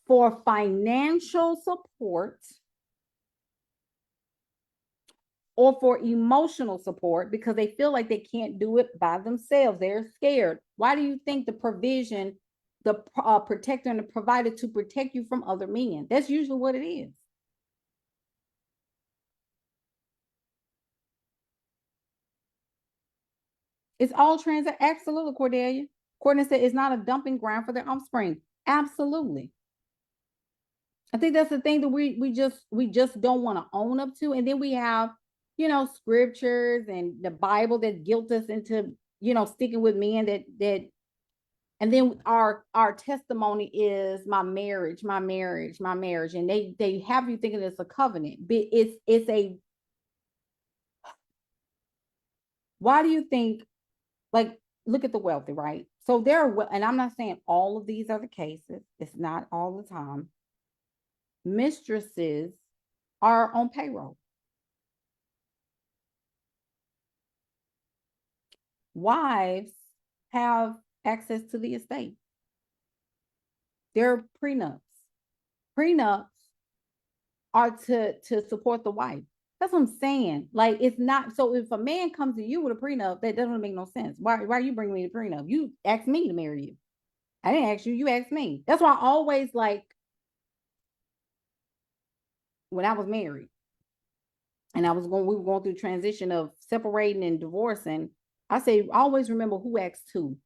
[SPEAKER 1] for financial support or for emotional support, because they feel like they can't do it by themselves. They're scared. Why do you think the provision, the protector and the provider to protect you from other men? That's usually what it is. It's all trans. Absolutely, Cordelia. Courtney said it's not a dumping ground for their offspring. Absolutely. I think that's the thing that we just don't want to own up to. And then we have, scriptures and the Bible that guilt us into, sticking with men that and then our testimony is my marriage, my marriage, my marriage. And they have you thinking it's a covenant, but it's a Why do you think, like, look at the wealthy, right? So there are, and I'm not saying all of these are the cases, it's not all the time. Mistresses are on payroll. Wives have access to the estate. They're prenups. Prenups are to support the wife. That's what I'm saying. Like, it's not, so if a man comes to you with a prenup, that doesn't make no sense. Why are you bringing me the prenup? You asked me to marry you. I didn't ask you, you asked me. That's why I always, like, when I was married and we were going through transition of separating and divorcing, I say always remember who asked who.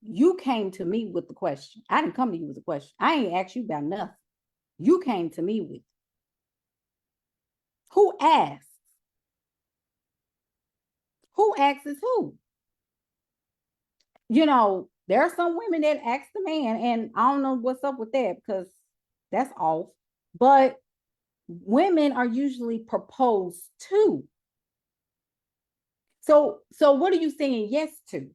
[SPEAKER 1] You came to me with the question. I didn't come to you with a question. I ain't asked you about nothing. You came to me with. Who asked? Who asks who? You know, there are some women that ask the man, and I don't know what's up with that because that's off. But women are usually proposed to. So what are you saying yes to?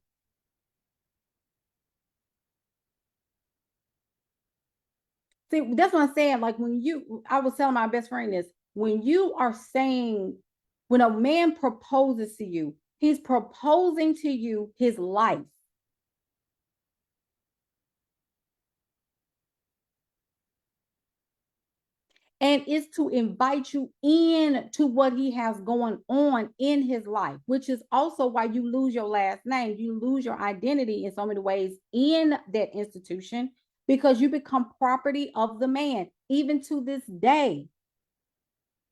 [SPEAKER 1] See, that's what I'm saying. Like, I was telling my best friend this, when you are saying, when a man proposes to you, he's proposing to you his life. And it's to invite you in to what he has going on in his life, which is also why you lose your last name. You lose your identity in so many ways in that institution because you become property of the man. Even to this day,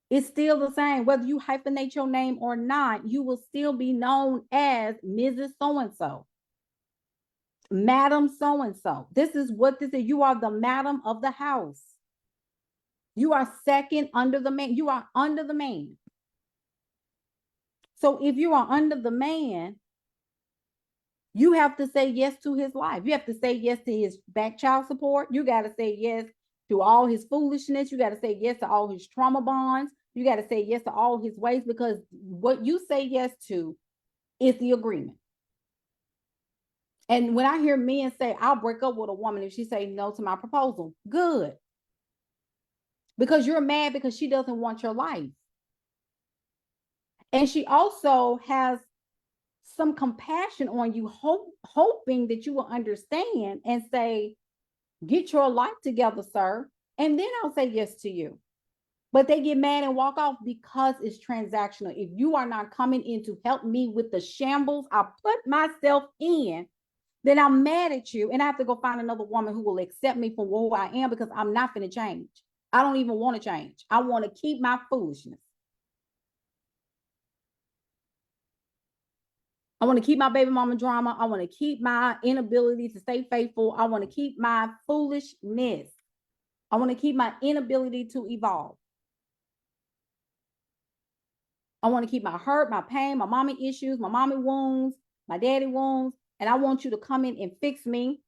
[SPEAKER 1] it's still the same. Whether you hyphenate your name or not, you will still be known as Mrs. So-and-so, Madam so-and-so. This is what this is. You are the madam of the house. You are second under the man. You are under the man. So if you are under the man, you have to say yes to his life. You have to say yes to his back child support. You got to say yes to all his foolishness. You got to say yes to all his trauma bonds. You got to say yes to all his ways because what you say yes to is the agreement. And when I hear men say, I'll break up with a woman if she say no to my proposal, good. Because you're mad because she doesn't want your life. And she also has some compassion on you, hoping that you will understand and say, get your life together, sir. And then I'll say yes to you. But they get mad and walk off because it's transactional. If you are not coming in to help me with the shambles I put myself in, then I'm mad at you and I have to go find another woman who will accept me for who I am because I'm not going to change. I don't even want to change. I want to keep my foolishness. I want to keep my baby mama drama. I want to keep my inability to stay faithful. I want to keep my foolishness. I want to keep my inability to evolve. I want to keep my hurt, my pain, my mommy issues, my mommy wounds, my daddy wounds. And I want you to come in and fix me.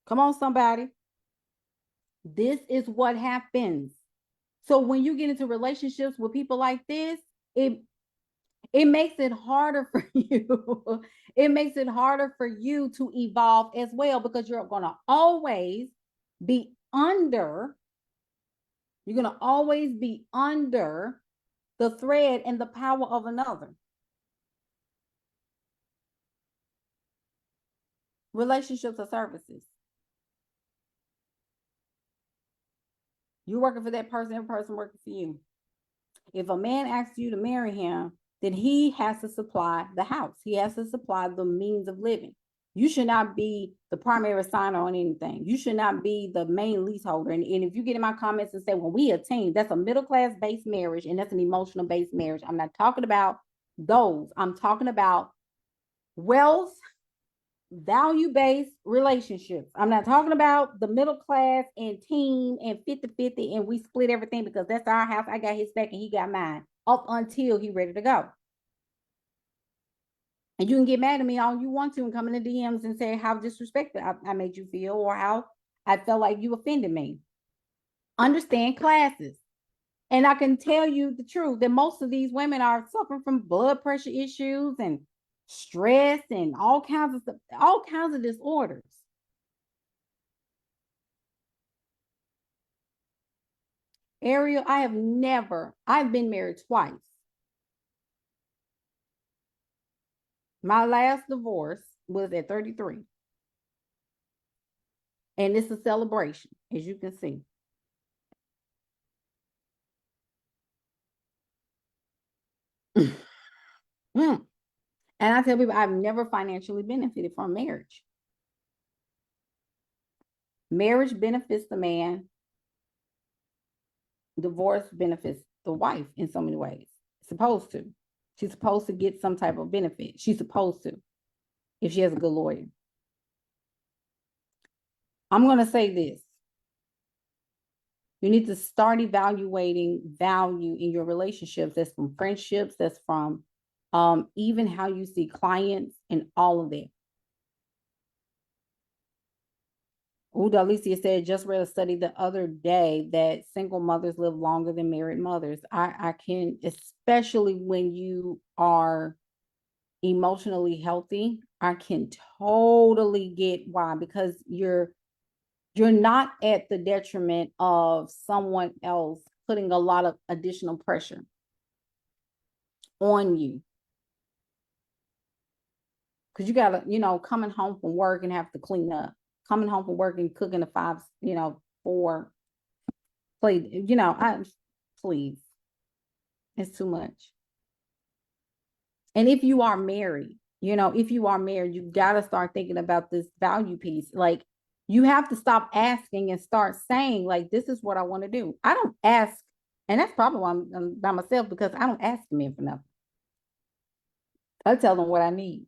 [SPEAKER 1] Come on, somebody. This is what happens. So when you get into relationships with people like this, it makes it harder for you. It makes it harder for you to evolve as well because you're going to always be under, you're going to always be under the thread and the power of another. Relationships are services. You're working for that person, every person working for you. If a man asks you to marry him, then he has to supply the house. He has to supply the means of living. You should not be the primary signer on anything. You should not be the main leaseholder. And if you get in my comments and say, well, we a team, that's a middle-class based marriage and that's an emotional based marriage. I'm not talking about those. I'm talking about wealth, value-based relationships. I'm not talking about the middle class and team and 50-50 and we split everything because that's our house. I got his back and he got mine up until he ready to go. And you can get mad at me all you want to and come in the DMs and say how disrespected I made you feel or how I felt like you offended me. Understand classes. And I can tell you the truth that most of these women are suffering from blood pressure issues and stress and all kinds of stuff, all kinds of disorders. Ariel, I've been married twice. My last divorce was at 33. And it's a celebration, as you can see. Mm. And I tell people I've never financially benefited from marriage. Marriage benefits the man, divorce benefits the wife in so many ways. Supposed to. She's supposed to get some type of benefit. She's supposed to, if she has a good lawyer. I'm going to say this. You need to start evaluating value in your relationships. That's from friendships, that's from even how you see clients and all of that. Uda Alicia said, just read a study the other day that single mothers live longer than married mothers. I can, especially when you are emotionally healthy, I can totally get why, because you're not at the detriment of someone else putting a lot of additional pressure on you. Because you gotta, coming home from work and have to clean up, coming home from work and cooking a five, four plate, please, it's too much. And if you are married, you gotta start thinking about this value piece. Like, you have to stop asking and start saying, like, this is what I want to do. I don't ask, and that's probably why I'm by myself, because I don't ask men for nothing. I tell them what I need.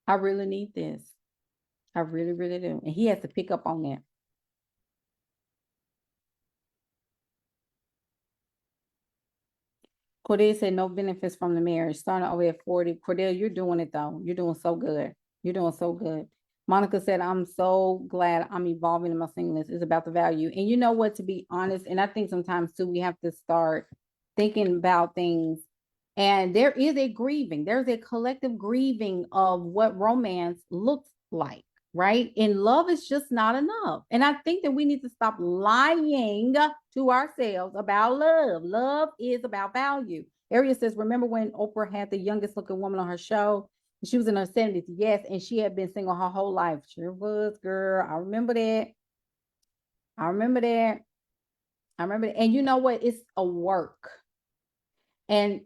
[SPEAKER 1] I really need this. I really, really do. And he has to pick up on that. Cordell said no benefits from the marriage. Starting over at 40. Cordell, you're doing it though. You're doing so good. You're doing so good. Monica said, I'm so glad I'm evolving in my singleness. It's about the value. And you know what, to be honest, and I think sometimes too, we have to start thinking about things. And there is a grieving, there's a collective grieving of what romance looks like, right? And love is just not enough. And I think that we need to stop lying to ourselves about love. Love is about value. Ariel says, remember when Oprah had the youngest looking woman on her show? She was in her 70s, yes, and she had been single her whole life. Sure was, girl. I remember that. I remember that. I remember that. And you know what? It's a work. And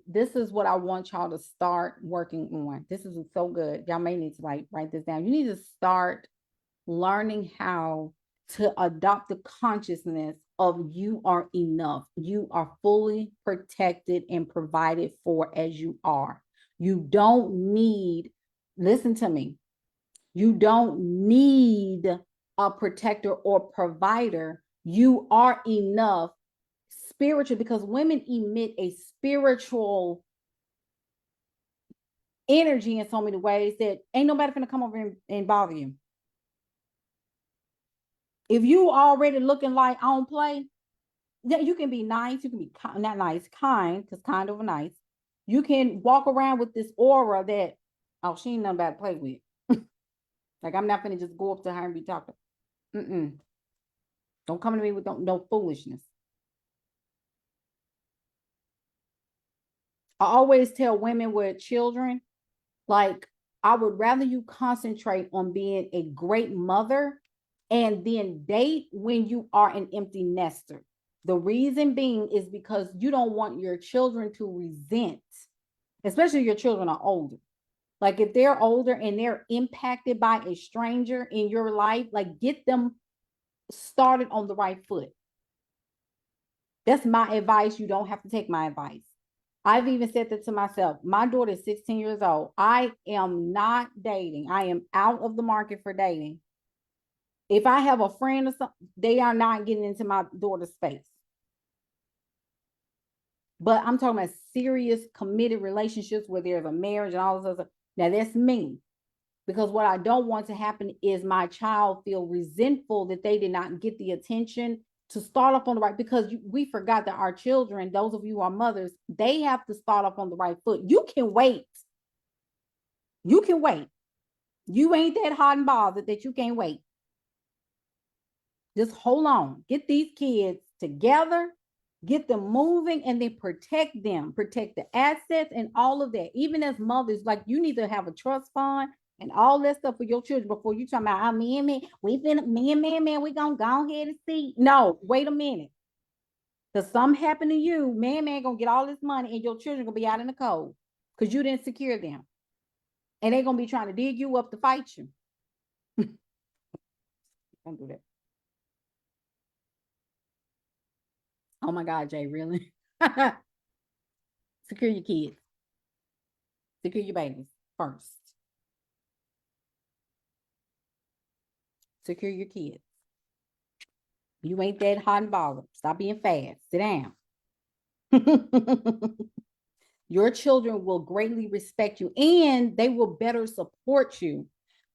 [SPEAKER 1] this is what I want y'all to start working on. This is so good. Y'all may need to write this down. You need to start learning how to adopt the consciousness of you are enough. You are fully protected and provided for as you are. You don't need, listen to me, you don't need a protector or provider. You are enough spiritual, because women emit a spiritual energy in so many ways that ain't nobody gonna come over and bother you. If you already looking like I don't play, yeah, you can be nice. You can be not nice, kind, because kind of nice. You can walk around with this aura that, oh, she ain't nothing about to play with. Like, I'm not gonna just go up to her and be talking. Mm-mm. Don't come to me with no foolishness. I always tell women with children, like, I would rather you concentrate on being a great mother and then date when you are an empty nester. The reason being is because you don't want your children to resent, especially if your children are older. Like, if they're older and they're impacted by a stranger in your life, like, get them started on the right foot. That's my advice. You don't have to take my advice. I've even said that to myself. My daughter is 16 years old. I am not dating. I am out of the market for dating. If I have a friend or something, they are not getting into my daughter's space. But I'm talking about serious, committed relationships where there's a marriage and all this other. Now, that's me. Because what I don't want to happen is my child feel resentful that they did not get the attention to start off on the right, because we forgot that our children, those of you who are mothers, they have to start off on the right foot. You can wait. You can wait. You ain't that hot and bothered that you can't wait. Just hold on. Get these kids together, get them moving, and then protect them, protect the assets and all of that. Even as mothers, like, you need to have a trust fund and all that stuff for your children before you talk about, oh, me and man, we gonna go ahead and see. No, wait a minute. Because something happened to you, man gonna get all this money and your children gonna be out in the cold because you didn't secure them. And they're gonna be trying to dig you up to fight you. Don't do that. Oh my God, Jay, really? Secure your kids. Secure your babies first. Secure your kids. You ain't that hot and bothered. Stop being fast. Sit down. Your children will greatly respect you, and they will better support you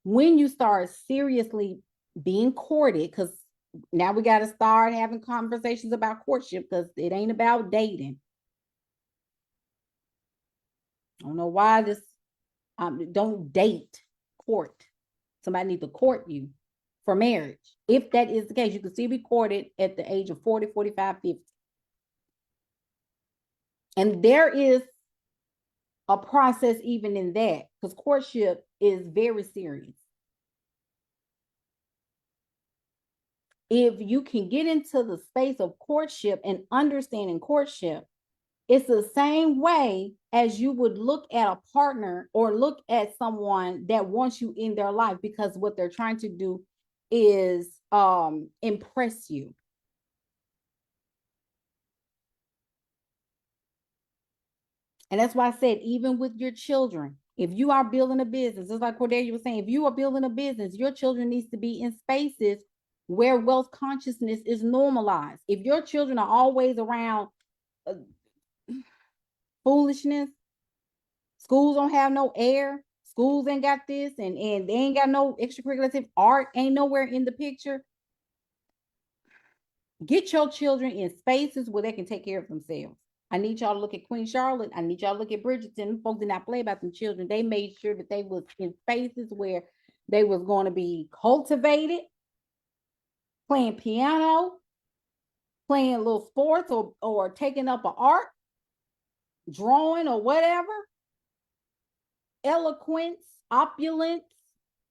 [SPEAKER 1] when you start seriously being courted. Because now we got to start having conversations about courtship, because it ain't about dating. I don't know why this, don't date, court. Somebody needs to court you for marriage. If that is the case, you can still be courted at the age of 40, 45, 50. And there is a process even in that, because courtship is very serious. If you can get into the space of courtship and understanding courtship, it's the same way as you would look at a partner or look at someone that wants you in their life, because what they're trying to do is impress you. And that's why I said, even with your children, if you are building a business, just like Cordelia was saying, if you are building a business, your children needs to be in spaces where wealth consciousness is normalized. If your children are always around foolishness, schools don't have no air, schools ain't got this, and they ain't got no extracurricular, art ain't nowhere in the picture. Get your children in spaces where they can take care of themselves. I need y'all to look at Queen Charlotte. I need y'all to look at Bridgerton. Folks did not play about them children. They made sure that they was in spaces where they was going to be cultivated, playing piano, playing little sports, or taking up an art, drawing or whatever, eloquence, opulence.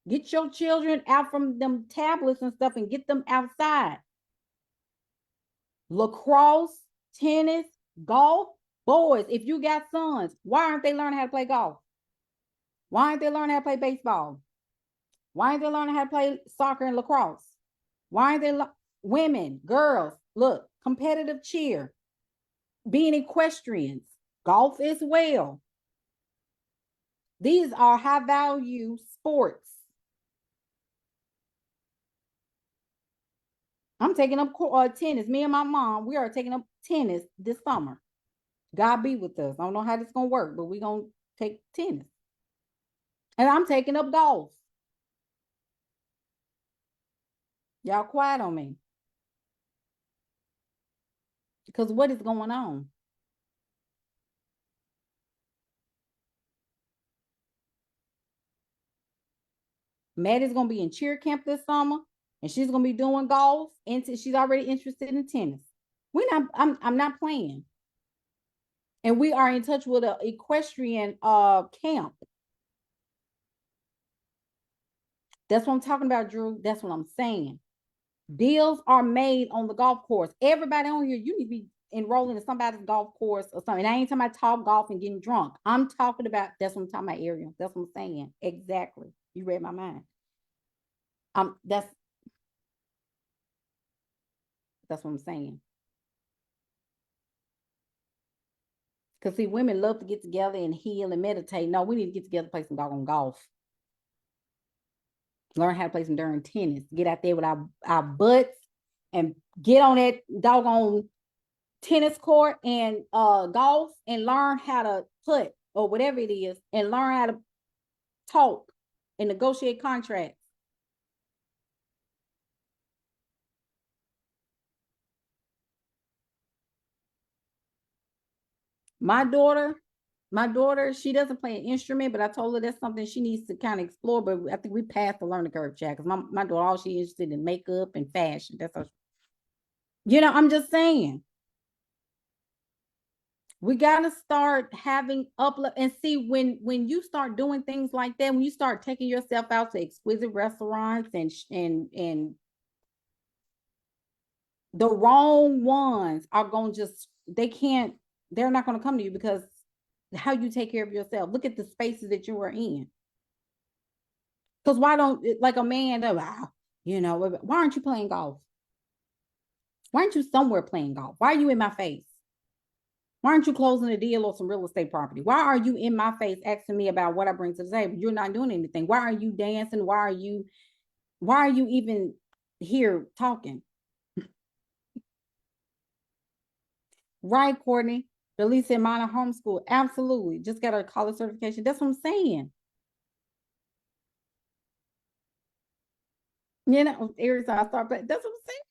[SPEAKER 1] Get your children out from them tablets and stuff and get them outside. Lacrosse, tennis, golf. Boys, if you got sons, why aren't they learning how to play golf? Why aren't they learning how to play baseball? Why aren't they learning how to play soccer and lacrosse? Why aren't they women, girls, look, competitive cheer, being equestrians, golf as well. These are high value sports. I'm taking up tennis. Me and my mom, we are taking up tennis this summer. God be with us. I don't know how this is going to work, but we're going to take tennis. And I'm taking up golf. Y'all quiet on me. Because what is going on? Maddie's going to be in cheer camp this summer, and she's going to be doing golf, and she's already interested in tennis. I'm not playing. And we are in touch with an equestrian camp. That's what I'm talking about, Drew. That's what I'm saying. Deals are made on the golf course. Everybody on here, you need to be enrolling in somebody's golf course or something. I ain't talking about top golf and getting drunk. I'm talking about, that's what I'm talking about, Ariel. That's what I'm saying. Exactly. You read my mind. That's what I'm saying. Because see, women love to get together and heal and meditate. No, we need to get together, play some doggone golf. Learn how to play some darn tennis. Get out there with our butts and get on that doggone tennis court and golf and learn how to putt or whatever it is, and learn how to talk and negotiate contracts. My daughter, my daughter, she doesn't play an instrument, but I told her that's something she needs to kind of explore. But I think we passed the learning curve, Chad, because my daughter, all she interested in makeup and fashion. That's how, I'm just saying. We got to start having uplift and see when you start doing things like that, when you start taking yourself out to exquisite restaurants and the wrong ones are going to just they're not going to come to you because how you take care of yourself. Look at the spaces that you are in. Because why don't like a man, why aren't you playing golf? Why aren't you somewhere playing golf? Why are you in my face? Why aren't you closing a deal or some real estate property? Why are you in my face asking me about what I bring to the table? You're not doing anything. Why are you dancing? Why are you even here talking? Right, Courtney. The least amount of homeschool. Absolutely. Just got a college certification. That's what I'm saying. Every time I start, but that's what I'm saying.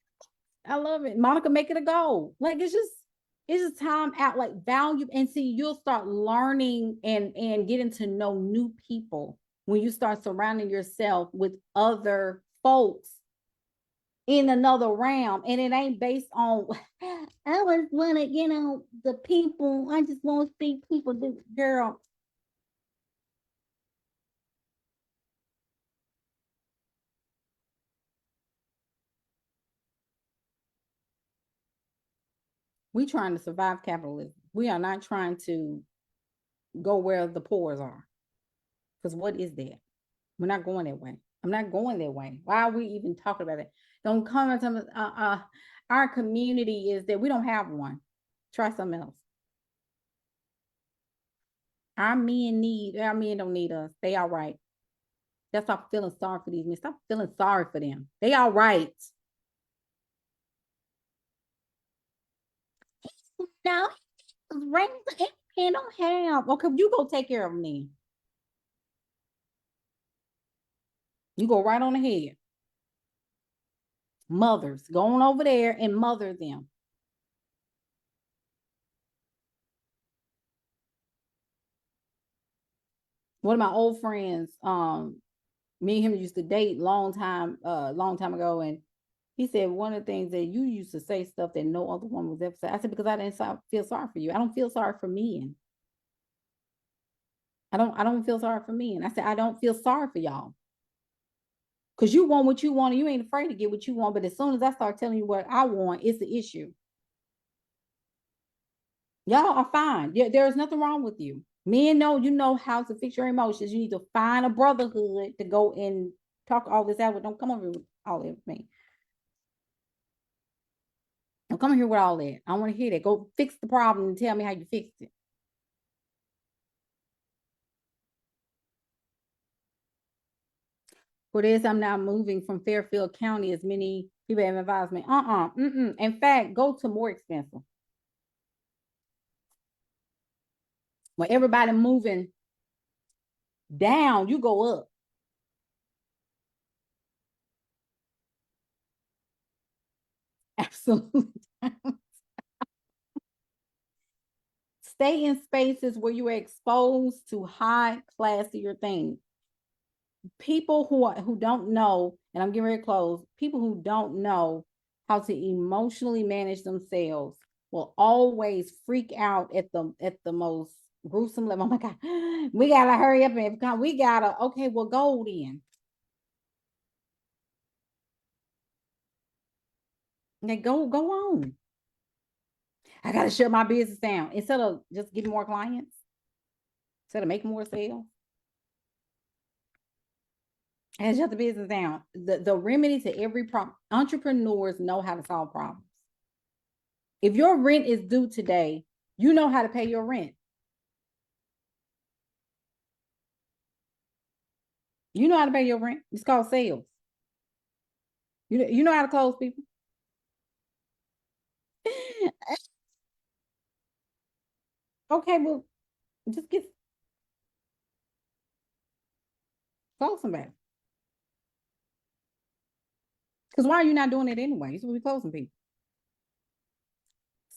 [SPEAKER 1] I love it. Monica, make it a goal. Like it's just time out, like value, and see, you'll start learning and getting to know new people when you start surrounding yourself with other folks in another realm. And it ain't based on I was wanna, the people. I just want to see people do girl. We trying to survive capitalism. We are not trying to go where the poors are. Because what is that? We're not going that way. I'm not going that way. Why are we even talking about it? Don't come and tell me our community is that we don't have one. Try something else. Our men don't need us. They all right. That's why I'm feeling sorry for these men. Stop feeling sorry for them. They all right. No, rings and don't have. Okay, you go take care of them then. You go right on ahead. Mothers, go on over there and mother them. One of my old friends, me and him used to date long time ago, and he said one of the things that you used to say stuff that no other woman was ever say. I said because I didn't feel sorry for you. I don't feel sorry for men. I don't feel sorry for men. I said I don't feel sorry for y'all because you want what you want and you ain't afraid to get what you want. But as soon as I start telling you what I want, it's the issue. Y'all are fine. Yeah, there is nothing wrong with you. Men know you know how to fix your emotions. You need to find a brotherhood to go and talk all this out with. Don't come over with all that with me. Don't come here with all that. I want to hear that. Go fix the problem and tell me how you fixed it. For this, I'm now moving from Fairfield County, as many people have advised me. Mm-mm. In fact, go to more expensive. When everybody moving down, you go up. Absolutely. Stay in spaces where you are exposed to high classier things. People who don't know, and I'm getting ready to close, people who don't know how to emotionally manage themselves will always freak out at the most gruesome level. Oh my God, we gotta hurry up and come. We gotta, okay, well, go then. Okay, go on. I gotta shut my business down. Instead of just getting more clients, instead of making more sales. And shut the business down. The remedy to every problem, entrepreneurs know how to solve problems. If your rent is due today, you know how to pay your rent. You know how to pay your rent. It's called sales. You know how to close people. Okay, well, just get Close them back. Because why are you not doing it anyway? You supposed to be closing people.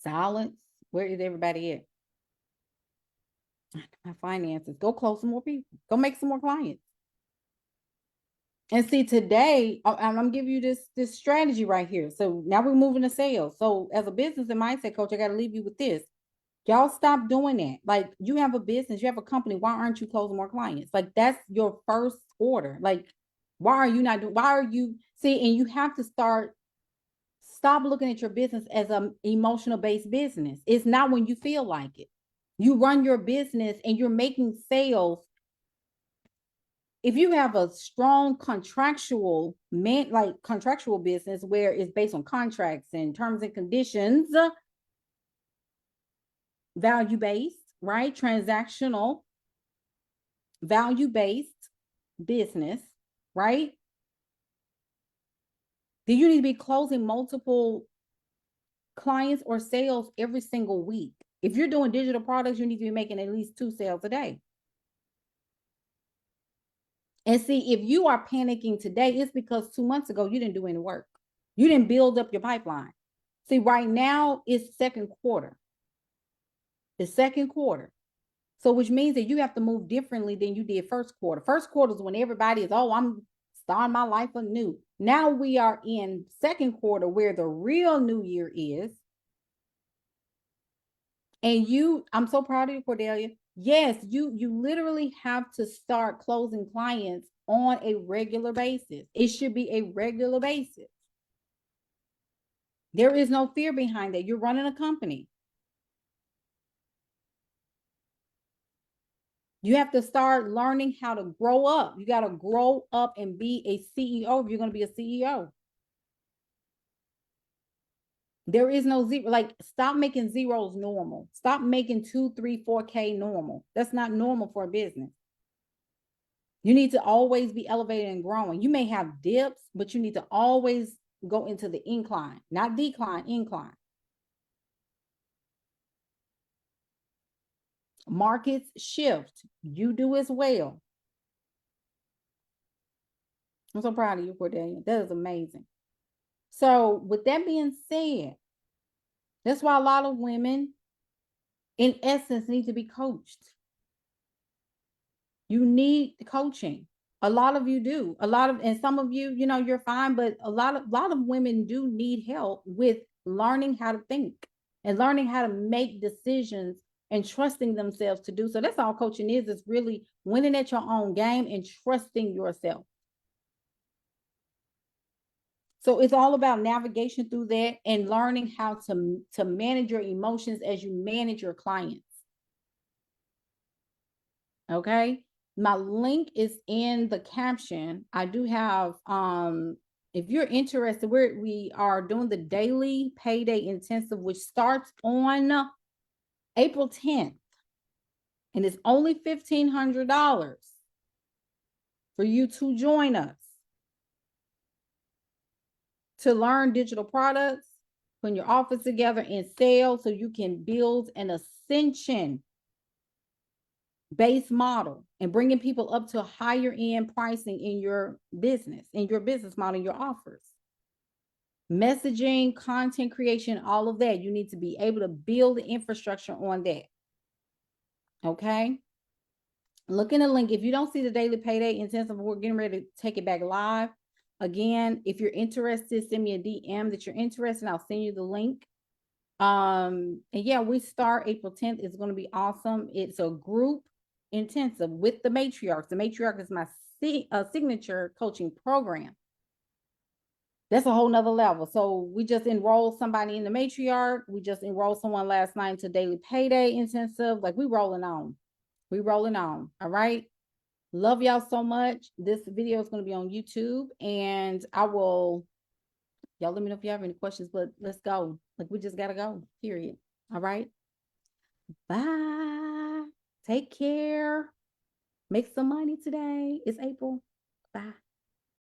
[SPEAKER 1] Silence. Where is everybody at? My finances. Go close some more people. Go make some more clients. And see, today I'm gonna give you this strategy right here. So now we're moving to sales. So as a business and mindset coach, I got to leave you with this. Y'all stop doing that. Like, you have a business, you have a company. Why aren't you closing more clients? Like, that's your first order. Like, why are you not doing? Why are you see? And you have to stop looking at your business as an emotional based business. It's not when you feel like it. You run your business and you're making sales. If you have a strong contractual business where it's based on contracts and terms and conditions, value based, right? Transactional, value based business, right? Do you need to be closing multiple clients or sales every single week? If you're doing digital products, you need to be making at least 2 sales a day. And see, if you are panicking today, it's because 2 months ago you didn't do any work. You didn't build up your pipeline. See, right now it's second quarter. It's second quarter. So which means that you have to move differently than you did first quarter. First quarter is when everybody is, oh, I'm starting my life anew. Now we are in second quarter where the real new year is. And I'm so proud of you, Cordelia. Yes, you literally have to start closing clients on a regular basis. It should be a regular basis. There is no fear behind that. You're running a company. You have to start learning how to grow up. You got to grow up and be a CEO if you're going to be a CEO. There is no zero. Like, stop making zeros normal. Stop making 2, 3, 4K normal. That's not normal for a business. You need to always be elevated and growing. You may have dips, but you need to always go into the incline, not decline, incline. Markets shift. You do as well. I'm so proud of you, Cordelia. That is amazing. So with that being said, that's why a lot of women, in essence, need to be coached. You need coaching. A lot of you do. And some of you, you're fine, but a lot of women do need help with learning how to think and learning how to make decisions and trusting themselves to do so. That's all coaching is really winning at your own game and trusting yourself. So it's all about navigation through that and learning how to manage your emotions as you manage your clients. Okay. My link is in the caption. I do have, if you're interested, we are doing the daily payday intensive, which starts on April 10th. And it's only $1,500 for you to join us to learn digital products, putting your office together and sell so you can build an ascension base model and bringing people up to higher end pricing in your business model, your offers, messaging, content creation, all of that. You need to be able to build the infrastructure on that. Okay. Look in the link. If you don't see the daily payday intensive, we're getting ready to take it back live. Again, if you're interested, send me a DM that you're interested. I'll send you the link. And yeah, we start April 10th. It's going to be awesome. It's a group intensive with the matriarchs. The matriarch is my signature coaching program. That's a whole nother level. So we just enrolled somebody in the matriarch. We just enrolled someone last night to daily payday intensive. Like, we rolling on. All right. Love y'all so much. This video is going to be on YouTube, and y'all let me know if you have any questions, but let's go. Like, we just got to go, period. All right. Bye. Take care. Make some money today. It's April. Bye.